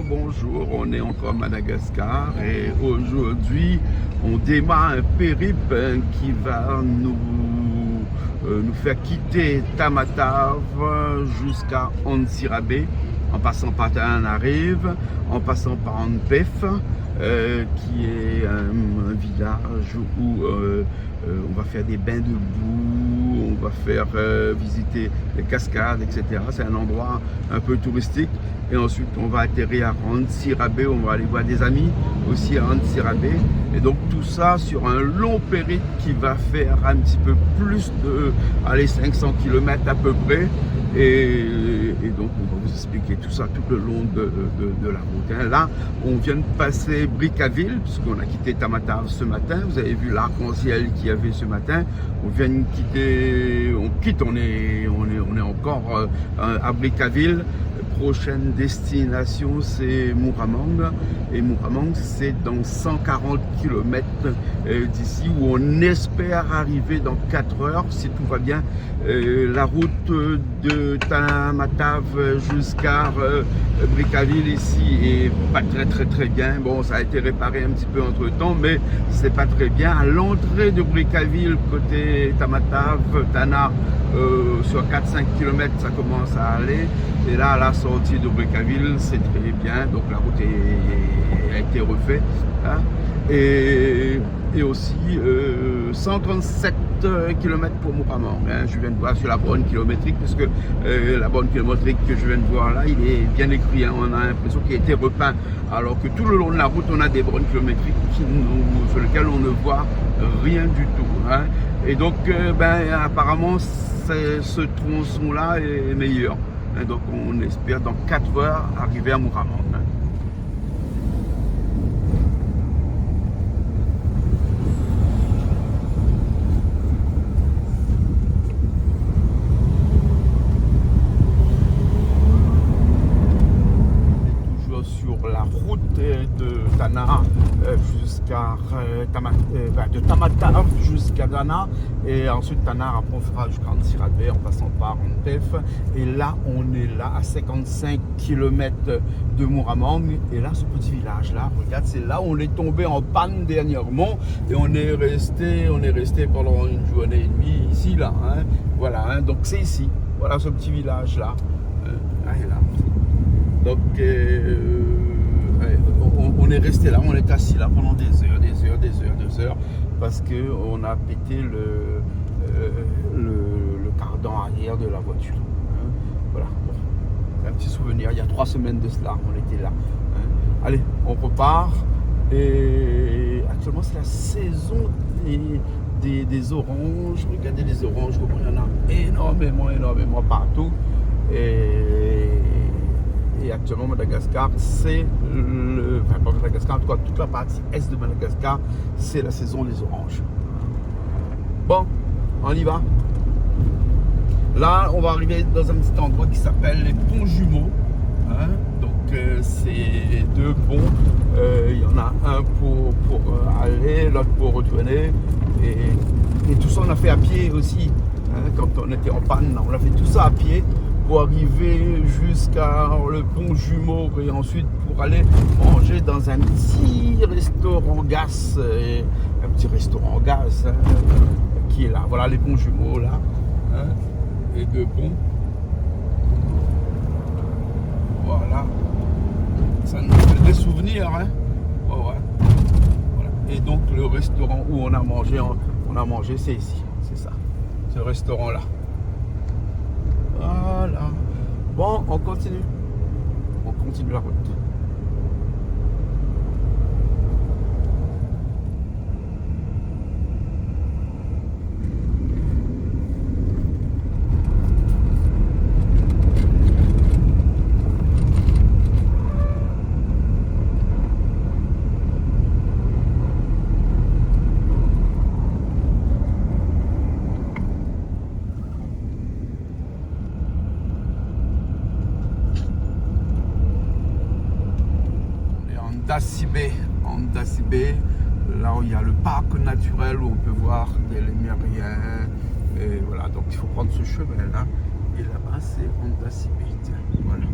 bonjour, on est encore à Madagascar et aujourd'hui on démarre un périple qui va nous faire quitter Tamatave jusqu'à Antsirabe, en passant par Tananarive, en passant par Anpef, qui est un village où on va faire des bains de boue, on va faire visiter les cascades, etc. C'est un endroit un peu touristique. Et ensuite, on va atterrir à Antsirabe, on va aller voir des amis aussi à Antsirabe. Et donc tout ça sur un long périple qui va faire un petit peu plus de 500 km à peu près. Et donc on va vous expliquer tout ça tout le long de la route. Là, on vient de passer Brickaville, puisqu'on a quitté Tamatave ce matin. Vous avez vu l'arc-en-ciel qu'il y avait ce matin. On vient de quitter, on est encore à Brickaville. Prochaine destination, c'est Mooramang. Et Mooramang, c'est dans 140 km d'ici, où on espère arriver dans 4 heures, si tout va bien. La route de Tamatave jusqu'à Brickaville ici est pas très bien. Bon, ça a été réparé un petit peu entre temps, mais c'est pas très bien. À l'entrée de Brickaville, côté Tamatave, Tana, sur 4-5 km, ça commence à aller. Et là, à la sortie de Brickaville, c'est très bien. Donc la route a été refaite. Hein. Et aussi 137 km pour Mooramang. Hein. Je viens de voir sur la borne kilométrique, parce que la borne kilométrique que je viens de voir là, il est bien écrit. Hein. On a l'impression qu'il a été repeint. Alors que tout le long de la route, on a des bornes kilométriques sur lesquelles on ne voit rien du tout. Hein. Et donc, apparemment, ce tronçon-là est meilleur. Donc on espère dans 4 heures arriver à Mooramang. Toujours sur la route de Tana jusqu'à de Tamatave jusqu'à Tana, et ensuite Tana, après on fera jusqu'à Antsirabe en passant par Anpef. Et là on est là à 55 km de Mooramang, et là ce petit village là, regarde, c'est là où on est tombé en panne dernièrement, et on est resté pendant une journée et demie ici là, hein. Voilà, hein. Donc c'est ici, voilà ce petit village là, là. Donc on est resté là, on est assis là pendant des heures, parce que on a pété le cardan arrière de la voiture. Hein. Voilà, bon. Un petit souvenir, il y a 3 semaines de cela, on était là. Hein. Allez, on repart. Et actuellement, c'est la saison des oranges. Regardez les oranges, il y en a énormément partout. Et actuellement, Madagascar, c'est pas Madagascar, en tout cas toute la partie est de Madagascar, c'est la saison des oranges. Bon, on y va. Là, on va arriver dans un petit endroit qui s'appelle les ponts jumeaux. Hein. Donc, c'est 2 ponts. Il y en a un pour aller, l'autre pour retourner. Et tout ça, on a fait à pied aussi. Hein. Quand on était en panne, on a fait tout ça à pied, pour arriver jusqu'à le pont jumeau, et ensuite pour aller manger dans un petit restaurant gaz, hein, qui est là. Voilà les ponts jumeaux là, hein, les 2 ponts. Voilà, ça nous fait des souvenirs, hein. Oh, ouais. Voilà. Et donc le restaurant où on a mangé, c'est ici, c'est ça, ce restaurant là. Voilà. Bon, on continue la route. Antsirabe, là où il y a le parc naturel, où on peut voir des lémuriens. Et voilà, donc il faut prendre ce chemin là. Et là-bas, c'est Antsirabe. Voilà.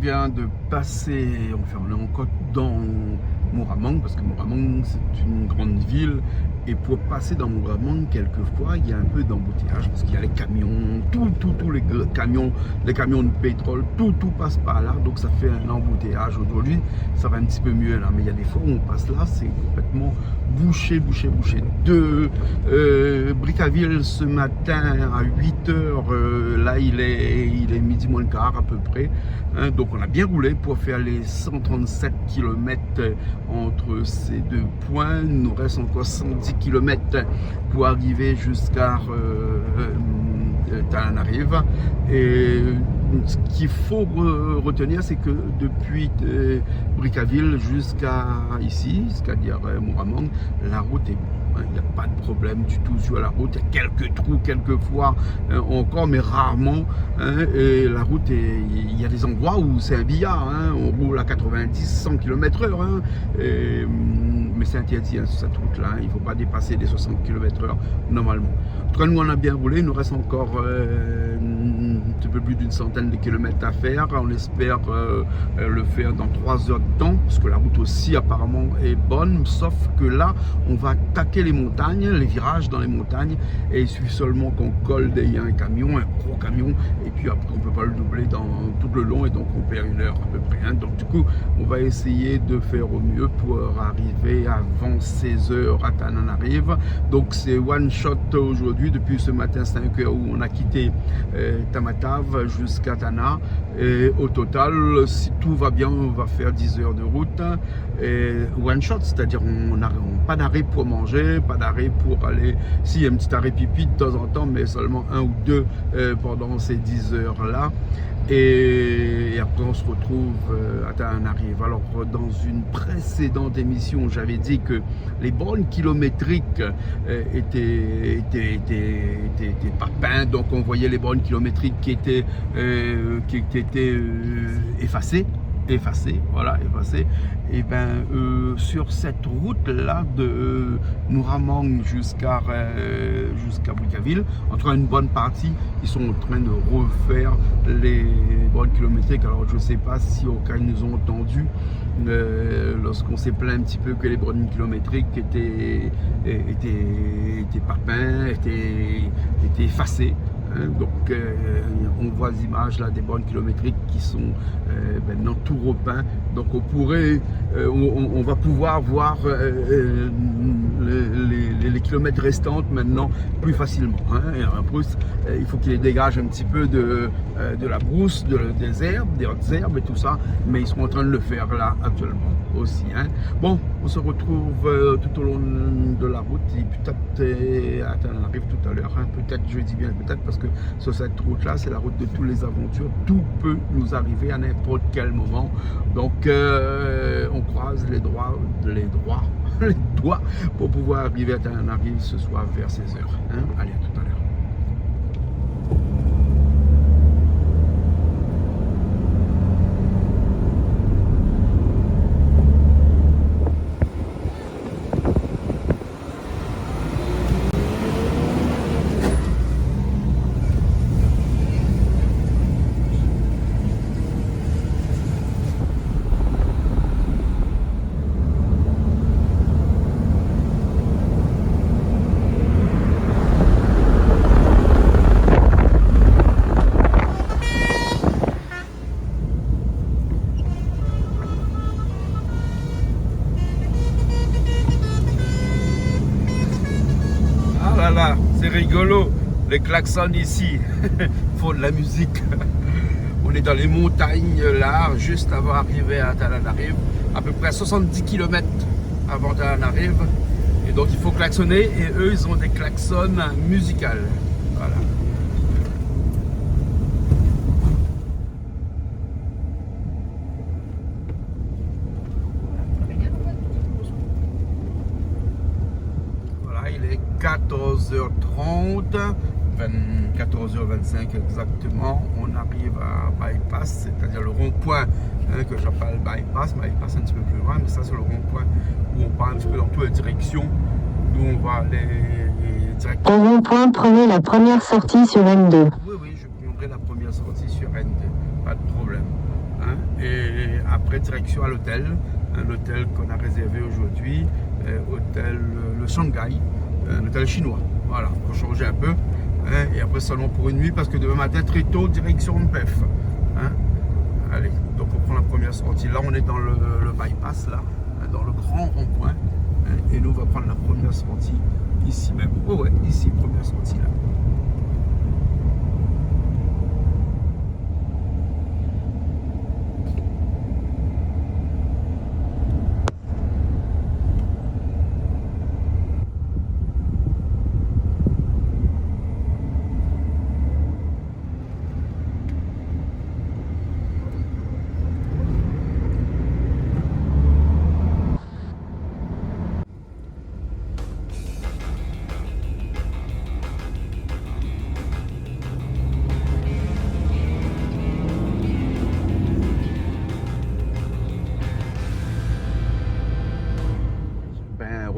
vient de passer, enfin on est encore dans Mooramang, parce que Mooramang c'est une grande ville, et pour passer dans Mooramang, quelquefois il y a un peu d'embouteillage, parce qu'il y a les camions, tous les camions de pétrole, tout passe par là, donc ça fait un embouteillage. Aujourd'hui ça va un petit peu mieux là, mais il y a des fois où on passe là, c'est complètement bouché. De Brickaville ce matin à 8h, là il est midi moins le quart à peu près, hein, donc on a bien roulé pour faire les 137 km entre ces deux points. Il nous reste encore 110 km pour arriver jusqu'à Tananarive. Et ce qu'il faut retenir, c'est que depuis Brickaville jusqu'à ici, c'est-à-dire Mooramang, la route est bonne. Il n'y a pas de problème du tout sur la route. Il y a quelques trous, quelquefois encore, mais rarement. Hein, et la route, il y a des endroits où c'est un billard. Hein, on roule à 90, 100 km/h. Hein, mais c'est interdit hein, sur cette route-là. Hein, il ne faut pas dépasser les 60 km/h normalement. En tout cas, nous, on a bien roulé. Il nous reste encore un petit peu plus d'une centaine de kilomètres à faire. On espère le faire dans 3 heures de temps, parce que la route aussi apparemment est bonne, sauf que là, on va attaquer les montagnes, les virages dans les montagnes, et il suffit seulement qu'on colle derrière un camion, un gros camion, et puis après on ne peut pas le doubler dans tout le long, et donc on perd 1 heure à peu près. Hein. Donc du coup, on va essayer de faire au mieux pour arriver avant 16h à Tananarive. Donc c'est one shot aujourd'hui, depuis ce matin 5h où on a quitté Tamatave jusqu'à Tana, et au total, si tout va bien, on va faire 10 heures de route, et one shot, c'est-à-dire on n'a pas d'arrêt pour manger, pas d'arrêt pour aller, si il y a un petit arrêt pipi de temps en temps, mais seulement 1 ou 2 pendant ces 10 heures là. Et après on se retrouve à Tananarive. Alors dans une précédente émission, j'avais dit que les bornes kilométriques étaient pas peintes, donc on voyait les bornes kilométriques qui étaient effacées. Et bien sur cette route là de Mooramang jusqu'à Brickaville, en tout cas une bonne partie, ils sont en train de refaire les bornes kilométriques. Alors je ne sais pas si au cas ils nous ont entendu lorsqu'on s'est plaint un petit peu que les bornes kilométriques étaient pas peintes, étaient effacées. Donc on voit des images là des bornes kilométriques qui sont maintenant tout repeints, donc on va pouvoir voir les kilomètres restants maintenant plus facilement, hein. Et en plus il faut qu'ils dégagent un petit peu de la brousse, des herbes, des hautes herbes et tout ça, mais ils sont en train de le faire là actuellement aussi, hein. Bon, on se retrouve tout au long de la route, et peut-être on arrive tout à l'heure, hein. Peut-être, je dis bien peut-être, parce que sur cette route là c'est la route de toutes les aventures, tout peut nous arriver à n'importe quel moment, donc on croise les doigts pour pouvoir arriver à Tananarive ce soir vers 16h, hein. Allez, à tout à l'heure. C'est rigolo, les klaxons ici font de la musique. On est dans les montagnes là, juste avant d'arriver à Tananarive, à peu près 70 km avant Tananarive. Et donc il faut klaxonner, et eux ils ont des klaxons musicales. Voilà. Il est 14h30, 14h25 exactement. On arrive à Bypass, c'est-à-dire le rond-point que j'appelle Bypass. Bypass un petit peu plus loin, mais ça c'est le rond-point où on part un petit peu dans toutes les directions. Nous on va aller directement. Au rond-point, prenez la première sortie sur N2. Oui, je prendrai la première sortie sur N2, pas de problème. Hein. après direction à l'hôtel, l'hôtel qu'on a réservé aujourd'hui, hôtel le Shanghai, un hôtel chinois. Voilà, pour changer un peu. Et après seulement pour une nuit parce que demain matin très tôt direction de PEF. Allez, donc on prend la première sortie. Là on est dans le bypass là, dans le grand rond-point. Et nous on va prendre la première sortie ici même. Oh ouais, ici première sortie là.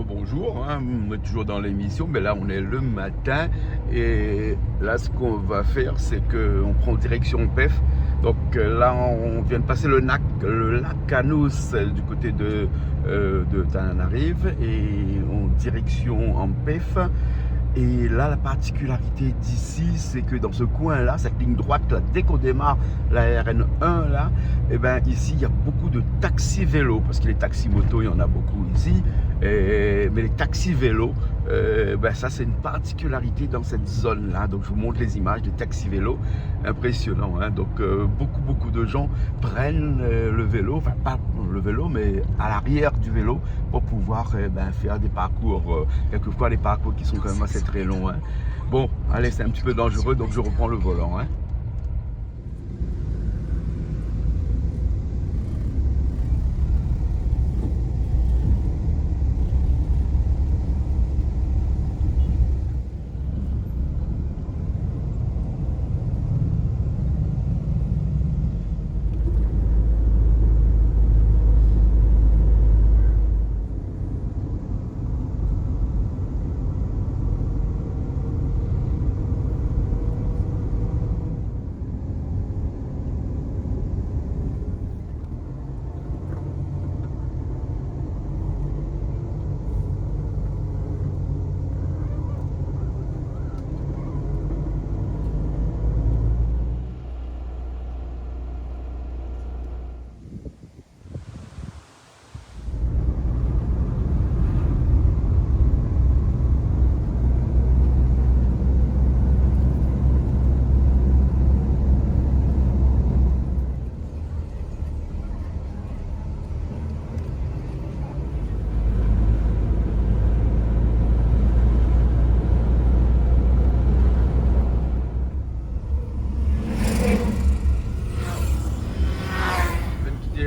Bonjour, on est toujours dans l'émission, mais là on est le matin et là ce qu'on va faire c'est qu'on prend direction PEF. Donc là on vient de passer le lac Canous du côté de Tananarive et en direction en PEF. Et là, la particularité d'ici, c'est que dans ce coin-là, cette ligne droite, là, dès qu'on démarre la RN1, là, et ben ici, il y a beaucoup de taxis vélos, parce que les taxis motos, il y en a beaucoup ici, mais les taxis vélos, ben ça, c'est une particularité dans cette zone-là. Donc, je vous montre les images des taxis vélos, impressionnant. Donc, beaucoup de gens prennent le vélo, enfin, pas le vélo, mais à l'arrière du vélo, pour pouvoir faire des parcours, quelquefois des parcours qui sont quand même assez très long. Bon, allez, c'est un petit peu dangereux, donc je reprends le volant.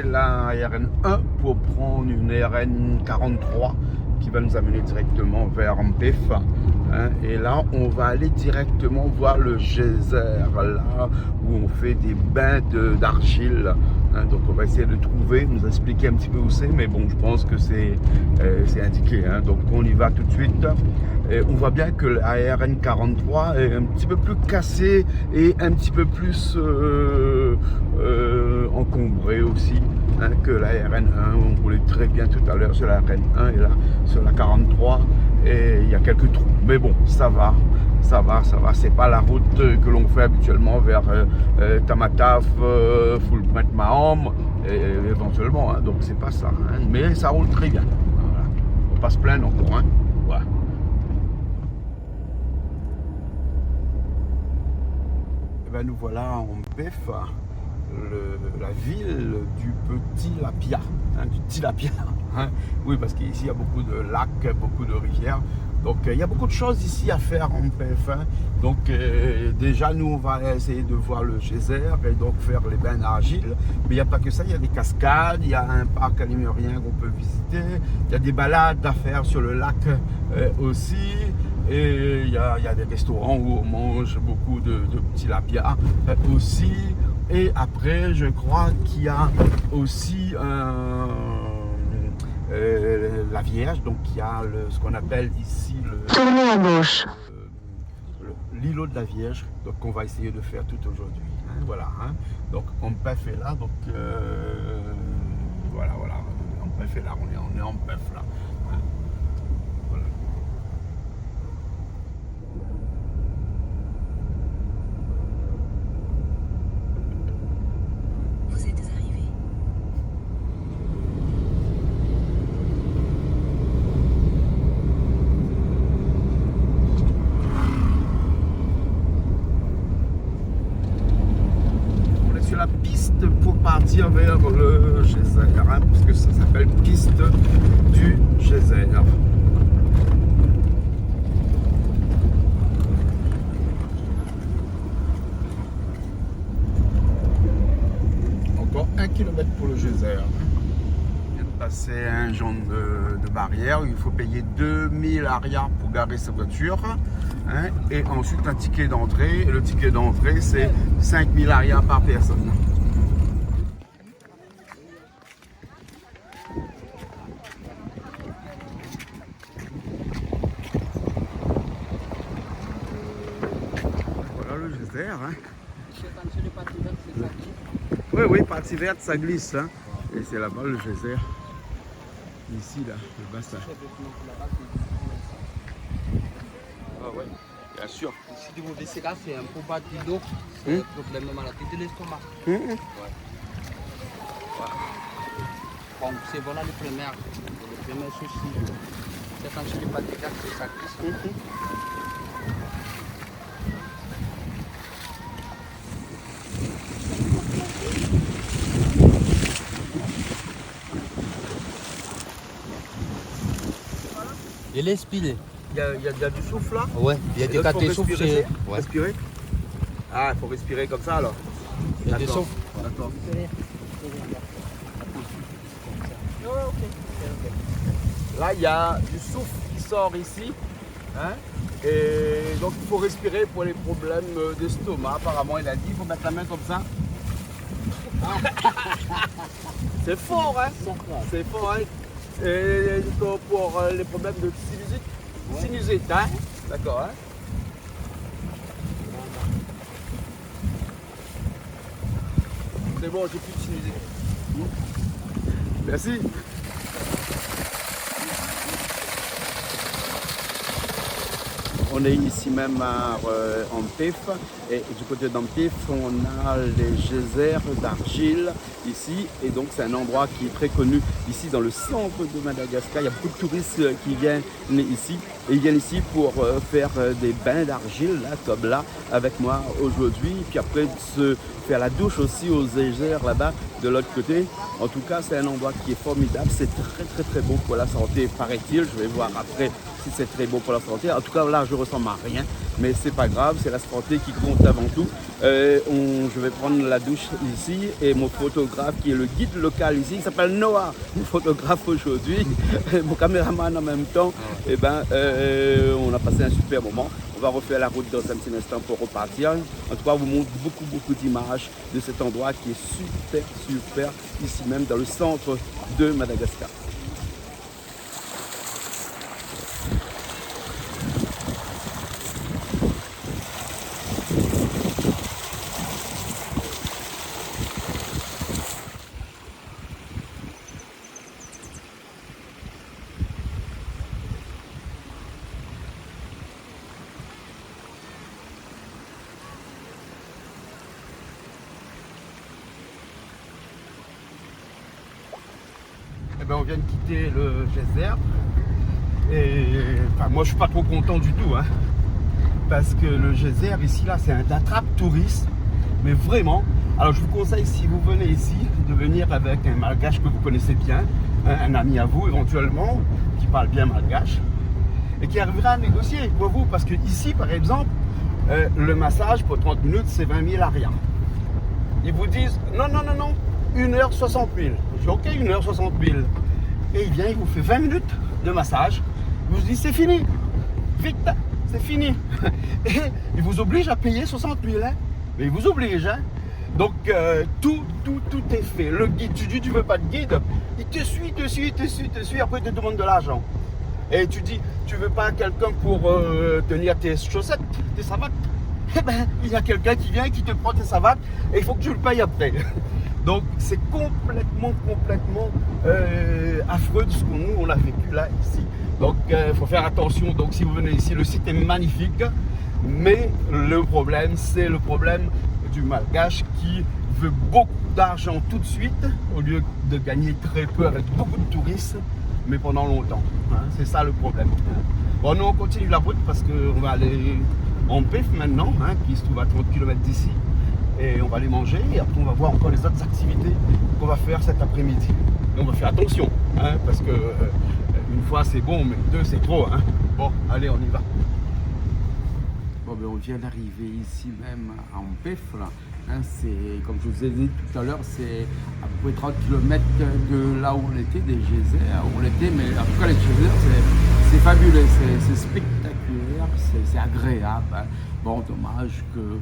La RN1 pour prendre une RN43 qui va nous amener directement vers PEF. Et là, on va aller directement voir le geyser, là où on fait des bains d'argile. Donc, on va essayer de trouver, nous expliquer un petit peu où c'est, mais bon, je pense que c'est indiqué. Donc, on y va tout de suite. Et on voit bien que la RN43 est un petit peu plus cassée et un petit peu plus encombrée aussi que la RN1. On roulait très bien tout à l'heure sur la RN1 et là sur la 43 et il y a quelques trous. Mais bon, ça va. C'est pas la route que l'on fait habituellement vers Tamatave, Fulbrent Mahom, éventuellement. Donc c'est pas ça. Mais ça roule très bien. Voilà. On passe plein encore. Voilà. Et ben nous voilà en PEF, la ville du Petit Lapia, du Tilapia. Oui, parce qu'ici il y a beaucoup de lacs, beaucoup de rivières. Donc il y a beaucoup de choses ici à faire en PEF. Donc déjà nous on va essayer de voir le geyser et donc faire les bains d'argile. Mais il n'y a pas que ça, il y a des cascades, il y a un parc alémurien qu'on peut visiter, il y a des balades à faire sur le lac aussi. Et il y a des restaurants où on mange beaucoup de petits lapia aussi. Et après, je crois qu'il y a aussi la Vierge, donc il y a ce qu'on appelle ici Tournez à gauche. l'îlot de la Vierge, donc on va essayer de faire tout aujourd'hui. Voilà. Donc on peut faire là, donc Voilà. Ampef est là, on est en Ampef là. Voilà. Vous êtes arrivé. On est sur la piste pour partir vers le geyser, hein, parce que ça s'appelle piste du geyser. Encore 1 km pour le geyser. On vient de passer un genre de barrière où il faut payer 2000 arias pour garer sa voiture, hein, et ensuite un ticket d'entrée. Le ticket d'entrée, c'est 5000 arias par personne. Voilà le geyser. Hein. Oui, partie verte, ça glisse. Hein. Et c'est là-bas le geyser. Ici, là, le bassin. Ah ouais, bien sûr. Si vous laissez là, c'est un peu bas de l'eau, c'est un problème de maladie de l'estomac. Ouais. Bon, c'est voilà le premier souci. C'est quand je n'ai pas de gaz, c'est ça glisse. Il est spilé. Il y a du souffle là. Ouais, il y a des cas de souffle. Ouais. Respirer. Ah, il faut respirer comme ça alors. Il y a des D'accord. souffles. D'accord. Là, il y a du souffle qui sort ici. Hein, et donc, il faut respirer pour les problèmes d'estomac. Apparemment, il a dit il faut mettre la main comme ça. C'est fort, hein? C'est fort, hein? Et pour les problèmes de sinusite. Sinusite, hein? D'accord, hein? C'est bon, j'ai plus de sinusite. Merci. On est ici même à Ampef, et du côté d'Ampef, on a les geysers d'argile ici, et donc c'est un endroit qui est très connu ici dans le centre de Madagascar. Il y a beaucoup de touristes qui viennent ici, et ils viennent ici pour faire des bains d'argile, là, comme là, avec moi aujourd'hui, puis après se faire la douche aussi aux geysers là-bas de l'autre côté. En tout cas, c'est un endroit qui est formidable, c'est très bon pour la santé, paraît-il. Je vais voir après si c'est très bon pour la santé. En tout cas, là, je ressemble à rien, mais c'est pas grave, c'est la santé qui compte avant tout. Je vais prendre la douche ici, et mon photographe qui est le guide local ici, il s'appelle Noah, mon photographe aujourd'hui, mon caméraman en même temps. Et on a passé un super moment. On va refaire la route dans un petit instant pour repartir. En tout cas, on vous montre beaucoup d'images de cet endroit qui est super, ici même dans le centre de Madagascar. On vient de quitter le geyser, et moi je suis pas trop content du tout, hein, parce que le geyser ici là c'est un attrape touriste, mais vraiment. Alors je vous conseille, si vous venez ici, de venir avec un malgache que vous connaissez bien, hein, un ami à vous éventuellement qui parle bien malgache et qui arrivera à négocier pour vous, parce que ici par exemple le massage pour 30 minutes c'est 20 000 arias. Ils vous disent non, 1h 60 000. Je dis ok, 1h 60 000. Et il vient, il vous fait 20 minutes de massage. Il vous dit c'est fini. Vite, c'est fini. Et il vous oblige à payer 60 000. Hein. Mais il vous oblige. Hein. Donc tout est fait. Le guide, tu dis tu veux pas de guide, il te suit. Après il te demande de l'argent. Et tu dis tu veux pas quelqu'un pour tenir tes chaussettes, tes savates. Eh ben il y a quelqu'un qui vient et qui te prend tes savates et il faut que tu le payes après. Donc c'est complètement affreux de ce que nous on a vécu là ici. Donc il faut faire attention. Donc si vous venez ici, le site est magnifique, mais le problème c'est le problème du malgache qui veut beaucoup d'argent tout de suite au lieu de gagner très peu avec beaucoup de touristes, mais pendant longtemps. Hein, c'est ça le problème. Bon, nous on continue la route parce qu'on va aller en Pef maintenant, hein, qui se trouve à 30 km d'ici. Et on va aller manger et après on va voir encore les autres activités qu'on va faire cet après-midi. Et on va faire attention, hein, parce que une fois c'est bon, mais deux c'est trop. Hein. Bon, allez, on y va. Bon, ben, on vient d'arriver ici même à Ampef, là. Hein, c'est, comme je vous ai dit tout à l'heure, c'est à peu près 30 km de là où on était, des geysers, où on était, mais en tout cas les geysers, c'est fabuleux, c'est spectaculaire, c'est agréable. Hein. Bon, dommage que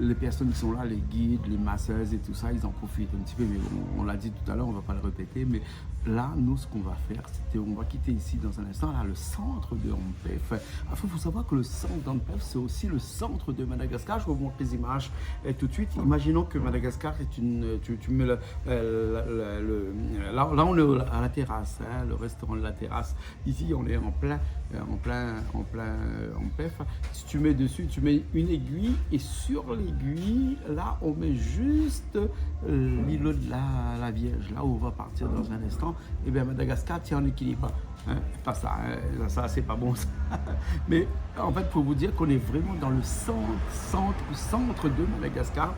les personnes qui sont là, les guides, les masseuses et tout ça, ils en profitent un petit peu, mais on l'a dit tout à l'heure, on ne va pas le répéter, mais là, nous, ce qu'on va faire, on va quitter ici dans un instant, là, le centre de Ampef. Il faut savoir que le centre d'Ampef, c'est aussi le centre de Madagascar. Je vous montre les images tout de suite. Imaginons que Madagascar est une... Tu mets là, on est à la terrasse, hein, le restaurant de la terrasse. Ici, on est en plein Ampef. Si tu mets dessus, tu mets une aiguille et sur l'aiguille, là, on met juste l'îlot de la Vierge, là où on va partir dans un instant. Et bien Madagascar tient en équilibre. Hein, pas ça, hein, ça c'est pas bon ça. Mais en fait, pour vous dire qu'on est vraiment dans le centre de Madagascar,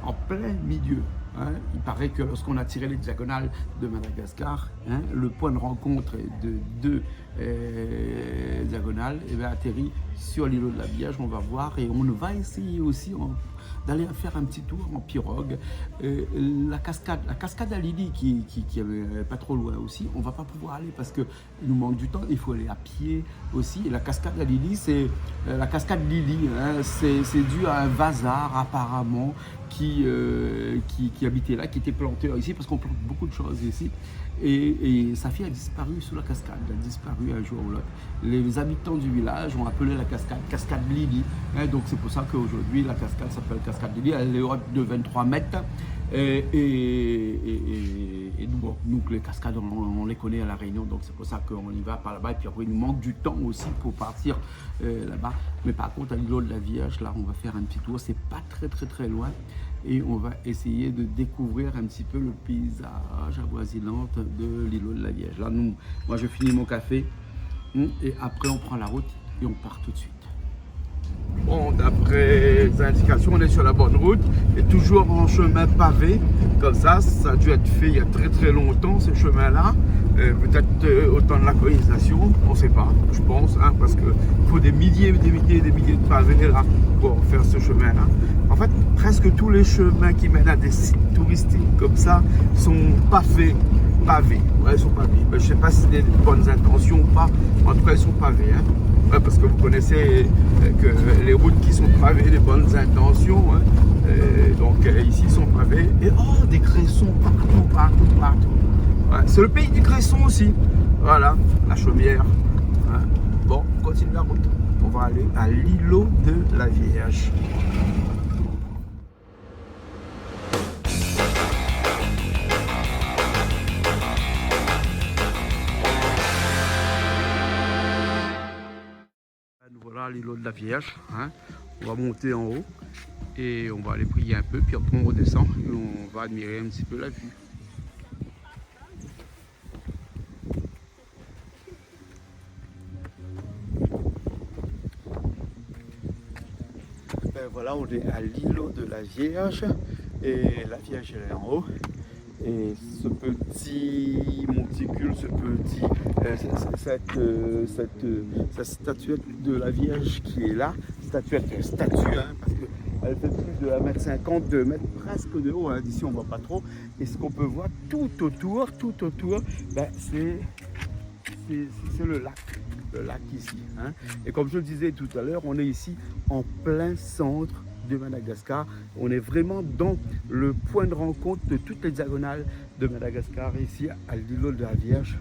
en plein milieu. Hein. Il paraît que lorsqu'on a tiré les diagonales de Madagascar, hein, le point de rencontre de deux diagonales et atterrit sur l'îlot de la Vierge. On va voir et on va essayer aussi d'aller faire un petit tour en pirogue. La cascade à Lili qui est pas trop loin aussi, on va pas pouvoir aller parce que il nous manque du temps, il faut aller à pied aussi. Et la cascade à Lili, c'est la cascade Lili, hein, c'est dû à un vasard apparemment qui habitait là, qui était planté ici parce qu'on plante beaucoup de choses ici. Et sa fille a disparu sous la cascade, elle a disparu un jour ou l'autre. Les habitants du village ont appelé la cascade Lili. Hein, donc c'est pour ça qu'aujourd'hui la cascade s'appelle cascade Lili. Elle est haute de 23 mètres. Et nous, les cascades, on les connaît à La Réunion, donc c'est pour ça qu'on y va par là-bas. Et puis après, il nous manque du temps aussi pour partir là-bas. Mais par contre, à l'îlot de la Vierge, là, on va faire un petit tour. C'est pas très loin. Et on va essayer de découvrir un petit peu le paysage avoisinant de l'îlot de la Vierge. Là, moi, je finis mon café et après, on prend la route et on part tout de suite. Bon, d'après les indications, on est sur la bonne route et toujours en chemin pavé. Comme ça a dû être fait il y a très longtemps, ce chemin-là. Peut-être au temps de la colonisation, on ne sait pas, je pense, hein, parce qu'il faut des milliers de pavés là pour faire ce chemin-là. En fait, presque tous les chemins qui mènent à des sites touristiques comme ça sont pavés. Ouais, ils sont pavés. Je ne sais pas si c'est des bonnes intentions ou pas, en tout cas, ils sont pavés. Hein. Ouais, parce que vous connaissez que les routes qui sont pavées, les bonnes intentions. Hein. Donc ici, ils sont pavés. Et oh, des cressons partout. Ouais, c'est le pays du cresson aussi. Voilà, la chaumière. Hein. Bon, on continue la route. On va aller à l'îlot de la Vierge. Voilà l'îlot de la Vierge. Hein. On va monter en haut et on va aller prier un peu. Puis après on redescend et on va admirer un petit peu la vue. Voilà, on est à l'îlot de la Vierge et la Vierge elle est en haut. Et ce petit monticule, cette statuette de la Vierge qui est là, statue, hein, parce qu'elle fait plus de 1,50 m, 2 mètres presque de haut, hein, d'ici on ne voit pas trop. Et ce qu'on peut voir tout autour, ben, c'est le lac ici. Hein. Et comme je le disais tout à l'heure, on est ici en plein centre de Madagascar. On est vraiment dans le point de rencontre de toutes les diagonales de Madagascar, ici à l'îlot de la Vierge.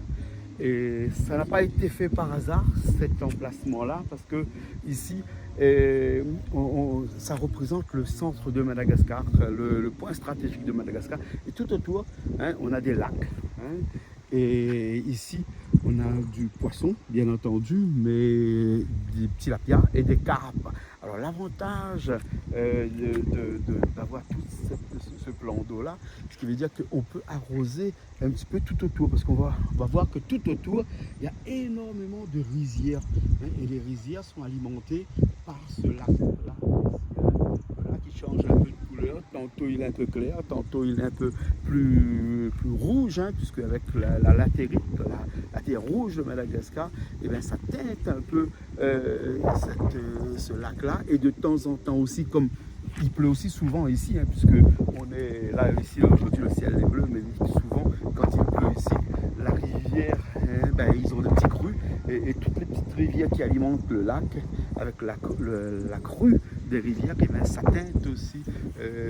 Et ça n'a pas été fait par hasard, cet emplacement-là, parce que ici, ça représente le centre de Madagascar, le point stratégique de Madagascar. Et tout autour, hein, on a des lacs. Hein, et ici, on a du poisson, bien entendu, mais des tilapias et des carpes. Alors l'avantage d'avoir tout ce plan d'eau-là, ce qui veut dire qu'on peut arroser un petit peu tout autour, parce qu'on va voir que tout autour, il y a énormément de rizières. Hein, et les rizières sont alimentées par ce lac-là. Là qui change un peu de couleur, tantôt il est un peu clair, tantôt il est un peu plus rouge, hein, puisque avec la latérite, la terre rouge de Madagascar, et bien ça teinte un peu ce lac-là, et de temps en temps aussi, comme il pleut aussi souvent ici, hein, puisque on est là ici aujourd'hui, le ciel est bleu, mais souvent quand il pleut ici, la rivière, hein, ben, ils ont des petits crues, et toutes les petites rivières qui alimentent le lac, avec la crue des rivières, et bien ça teinte aussi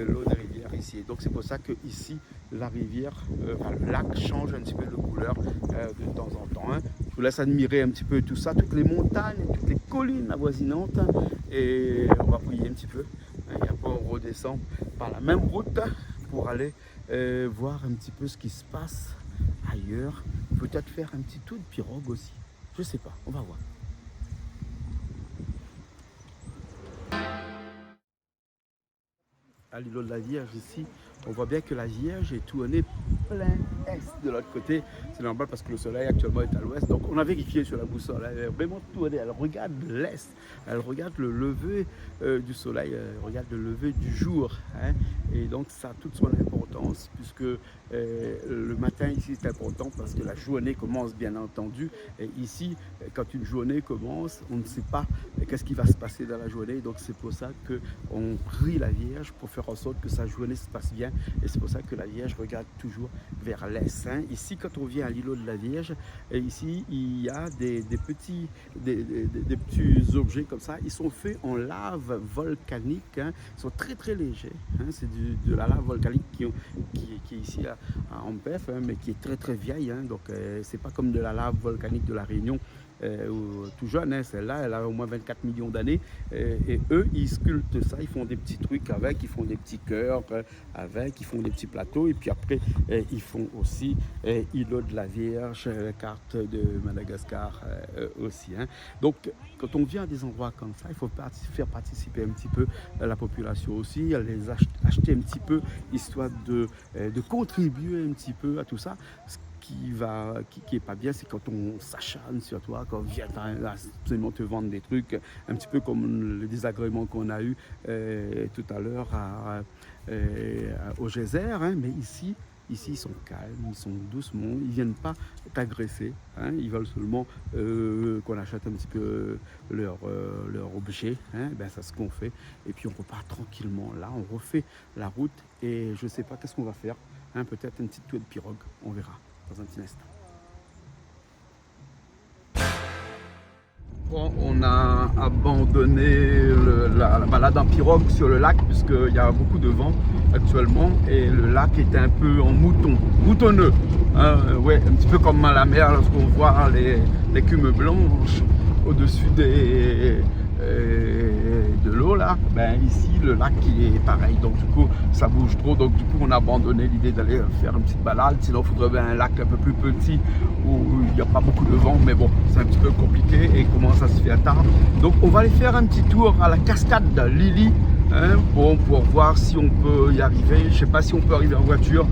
l'eau des rivières ici. Et donc c'est pour ça que ici la rivière, le lac change un petit peu de couleur de temps en temps. Hein. Je vous laisse admirer un petit peu tout ça, toutes les montagnes, toutes les collines avoisinantes, et on va prier un petit peu. Et après on redescend par la même route pour aller voir un petit peu ce qui se passe ailleurs. Peut-être faire un petit tour de pirogue aussi. Je sais pas, on va voir. À l'îlot de la Vierge ici, on voit bien que la Vierge est tournée plein est de l'autre côté. C'est normal parce que le soleil actuellement est à l'ouest. Donc on a vérifié sur la boussole, elle est vraiment tournée, elle regarde l'est, elle regarde le lever du soleil, elle regarde le lever du jour. Hein. Et donc ça a toute son importance puisque le matin ici c'est important parce que la journée commence bien entendu. Et ici, quand une journée commence, on ne sait pas qu'est-ce qui va se passer dans la journée. Donc c'est pour ça qu'on prie la Vierge pour faire en sorte que sa journée se passe bien. Et c'est pour ça que la Vierge regarde toujours vers l'est. Hein. Ici, quand on vient à l'îlot de la Vierge, ici, il y a des petits objets comme ça. Ils sont faits en lave volcanique. Hein. Ils sont très très légers. Hein. C'est de la lave volcanique qui est ici à Ampef, hein, mais qui est très très vieille. Hein. Donc, c'est pas comme de la lave volcanique de la Réunion. Tout jeune, hein, celle-là, elle a au moins 24 millions d'années, et eux, ils sculptent ça, ils font des petits trucs avec, ils font des petits cœurs avec, ils font des petits plateaux, et puis après, ils font aussi îlot de la Vierge, carte de Madagascar aussi. Hein. Donc, quand on vient à des endroits comme ça, il faut faire participer un petit peu la population aussi, les acheter un petit peu, histoire de contribuer un petit peu à tout ça. Qui est pas bien, c'est quand on s'acharne sur toi, quand on vient absolument te vendre des trucs, un petit peu comme le désagrément qu'on a eu tout à l'heure au geyser, hein, mais ici ils sont calmes, ils sont doucement, ils ne viennent pas t'agresser, hein, ils veulent seulement qu'on achète un petit peu leur objet, hein, ben c'est ce qu'on fait, et puis on repart tranquillement, là on refait la route, et je ne sais pas qu'est-ce qu'on va faire, hein, peut-être une petite tour de pirogue, on verra. Dans un petit instant. Bon, on a abandonné la balade en pirogue sur le lac puisqu'il y a beaucoup de vent actuellement et le lac est un peu en moutonneux. Hein, ouais, un petit peu comme à la mer lorsqu'on voit l'écume blanche au-dessus de l'eau là, ben ici le lac il est pareil, donc du coup ça bouge trop, donc du coup on a abandonné l'idée d'aller faire une petite balade, sinon il faudrait bien un lac un peu plus petit où il n'y a pas beaucoup de vent, mais bon c'est un petit peu compliqué et comment ça se fait tard. Donc on va aller faire un petit tour à la cascade de Lili, hein, pour voir si on peut y arriver. Je sais pas si on peut arriver en voiture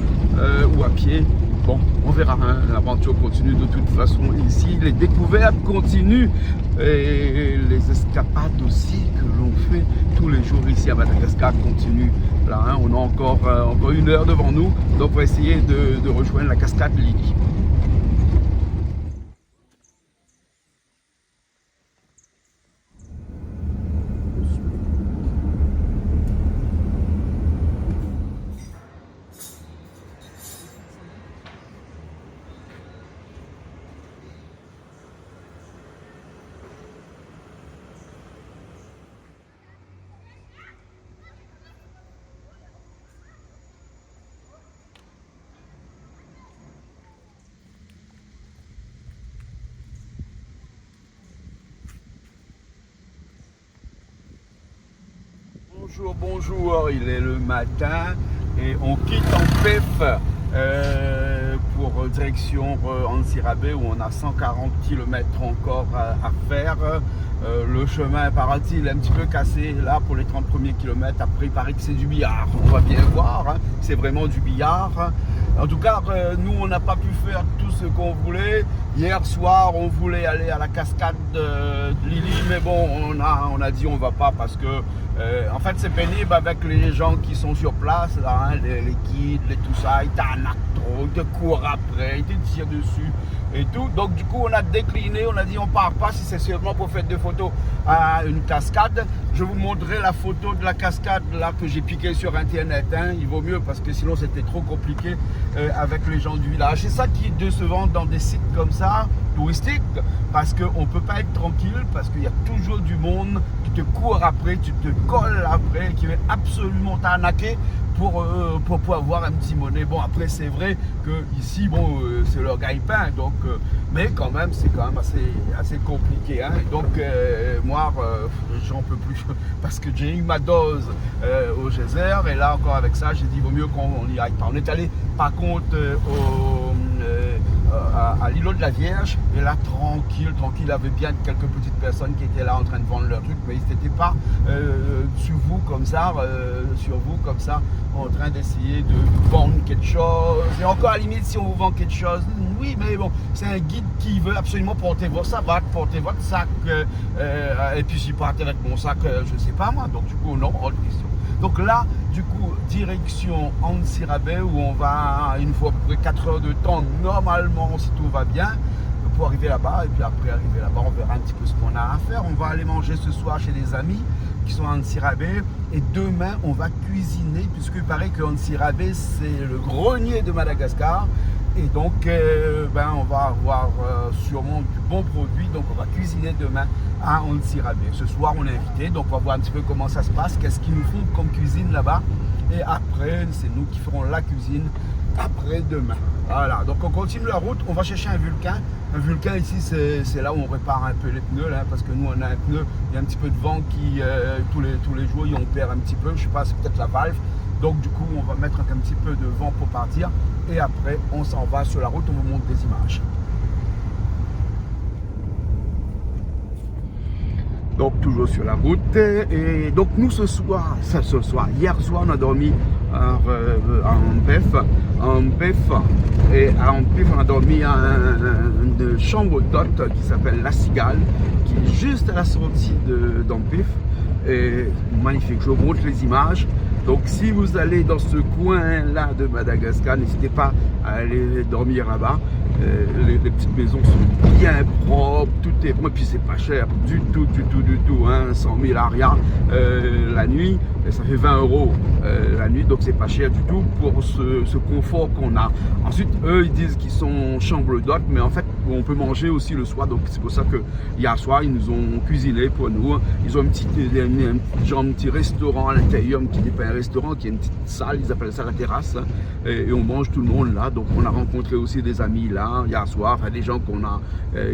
ou à pied. Bon, on verra, hein. L'aventure continue de toute façon ici, les découvertes continuent et les escapades aussi que l'on fait tous les jours ici à Madagascar continuent. Là, hein, on a encore 1 heure devant nous, donc on va essayer de rejoindre la cascade Lili. Bonjour, bonjour, il est le matin et on quitte Ampef pour direction Antsirabe où on a 140 km encore à faire. Le chemin paraît-il est un petit peu cassé là pour les 30 premiers kilomètres. Après il paraît que c'est du billard, on va bien voir, hein. C'est vraiment du billard. En tout cas, nous on n'a pas pu faire tout ce qu'on voulait. Hier soir on voulait aller à la cascade de Lili, mais bon on a dit on va pas parce que en fait c'est pénible avec les gens qui sont sur place là, hein, les guides, tout ça, ils t'arnaquent trop, ils te courent après, ils te tirent dessus et tout. Donc du coup on a décliné, on a dit on part pas si c'est seulement pour faire des photos à une cascade. Je vous montrerai la photo de la cascade là que j'ai piqué sur internet, hein. Il vaut mieux parce que sinon c'était trop compliqué avec les gens du village. C'est ça qui est décevant dans des sites comme ça, touristiques, parce qu'on ne peut pas être tranquille, parce qu'il y a toujours du monde qui te court après, tu te colles après, qui veut absolument t'arnaquer pour pouvoir avoir un petit monnaie. Bon, après c'est vrai que ici bon c'est leur gagne-pain, donc mais quand même c'est quand même assez compliqué, hein. Donc moi j'en peux plus parce que j'ai eu ma dose au geyser et là encore avec ça j'ai dit vaut mieux qu'on n'y aille pas. On est allé par contre à l'îlot de la Vierge et là tranquille, il y avait bien quelques petites personnes qui étaient là en train de vendre leur truc, mais ils n'étaient pas sur vous comme ça, en train d'essayer de vendre quelque chose. Et encore à la limite si on vous vend quelque chose, oui mais bon c'est un guide qui veut absolument porter votre sac, porter votre sac et puis si partez avec mon sac, je sais pas moi, donc du coup non, hors de question. Donc là, du coup, direction Antsirabe où on va une fois à peu près 4 heures de temps, normalement, si tout va bien, pour arriver là-bas. Et puis après arriver là-bas, on verra un petit peu ce qu'on a à faire. On va aller manger ce soir chez des amis qui sont à Antsirabe. Et demain, on va cuisiner, puisqu'il paraît que Antsirabe, c'est le grenier de Madagascar. Et donc, on va avoir sûrement du bon produit. Donc, on va cuisiner demain à Antsirabe. Ce soir, on est invité. Donc, on va voir un petit peu comment ça se passe. Qu'est-ce qu'ils nous font comme cuisine là-bas. Et après, c'est nous qui ferons la cuisine après-demain. Voilà. Donc, on continue la route. On va chercher un Vulcain. Un Vulcain ici, c'est là où on répare un peu les pneus. Là, parce que nous, on a un pneu. Il y a un petit peu de vent qui, tous les jours, on perd un petit peu. Je sais pas, c'est peut-être la valve. Donc, du coup, on va mettre un petit peu de vent pour partir. Et après, on s'en va sur la route, on vous montre des images. Donc, toujours sur la route. Et donc, nous, hier soir, on a dormi à Ampef. Et à Ampef, on a dormi à une chambre d'hôte qui s'appelle La Cigale, qui est juste à la sortie d'Ampef. Et magnifique, je vous montre les images. Donc si vous allez dans ce coin-là de Madagascar, n'hésitez pas à aller dormir là-bas. Les petites maisons sont bien propres, tout est bon, et puis c'est pas cher du tout, hein, 100 000 arias la nuit, et ça fait 20 € la nuit, donc c'est pas cher du tout pour ce confort qu'on a. Ensuite, eux, ils disent qu'ils sont chambre d'hôte, mais en fait, on peut manger aussi le soir, donc c'est pour ça que hier soir, ils nous ont cuisiné pour nous. Ils ont un petit restaurant à l'intérieur, qui n'est pas un restaurant, qui est une petite salle, ils appellent ça la terrasse, et on mange tout le monde là. Donc on a rencontré aussi des amis là hier soir, enfin des gens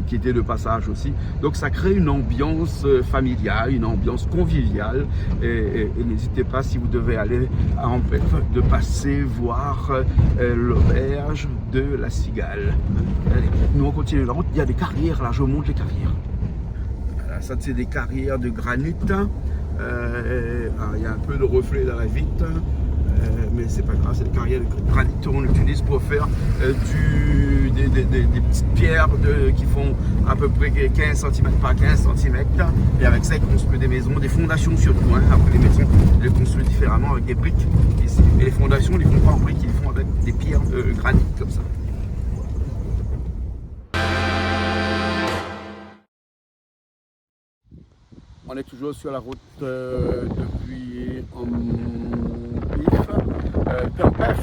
qui étaient de passage aussi. Donc ça crée une ambiance familiale, une ambiance conviviale, et n'hésitez pas, si vous devez aller à Ampef, de passer voir l'auberge de La Cigale. Allez, nous on continue la route, il y a des carrières là, je vous montre les carrières. Voilà, ça c'est des carrières de granit. Il y a un peu de reflet dans la vitre, mais c'est pas grave, c'est des carrières de granit qu'on utilise pour faire des petites pierres qui font à peu près 15 cm par 15 cm. Et avec ça, ils construisent des maisons, des fondations surtout. Hein. Après, les maisons, ils les construisent différemment avec des briques. Et les fondations, ils ne les font pas en briques, ils les font avec des pierres de granit comme ça. On est toujours sur la route depuis Ampef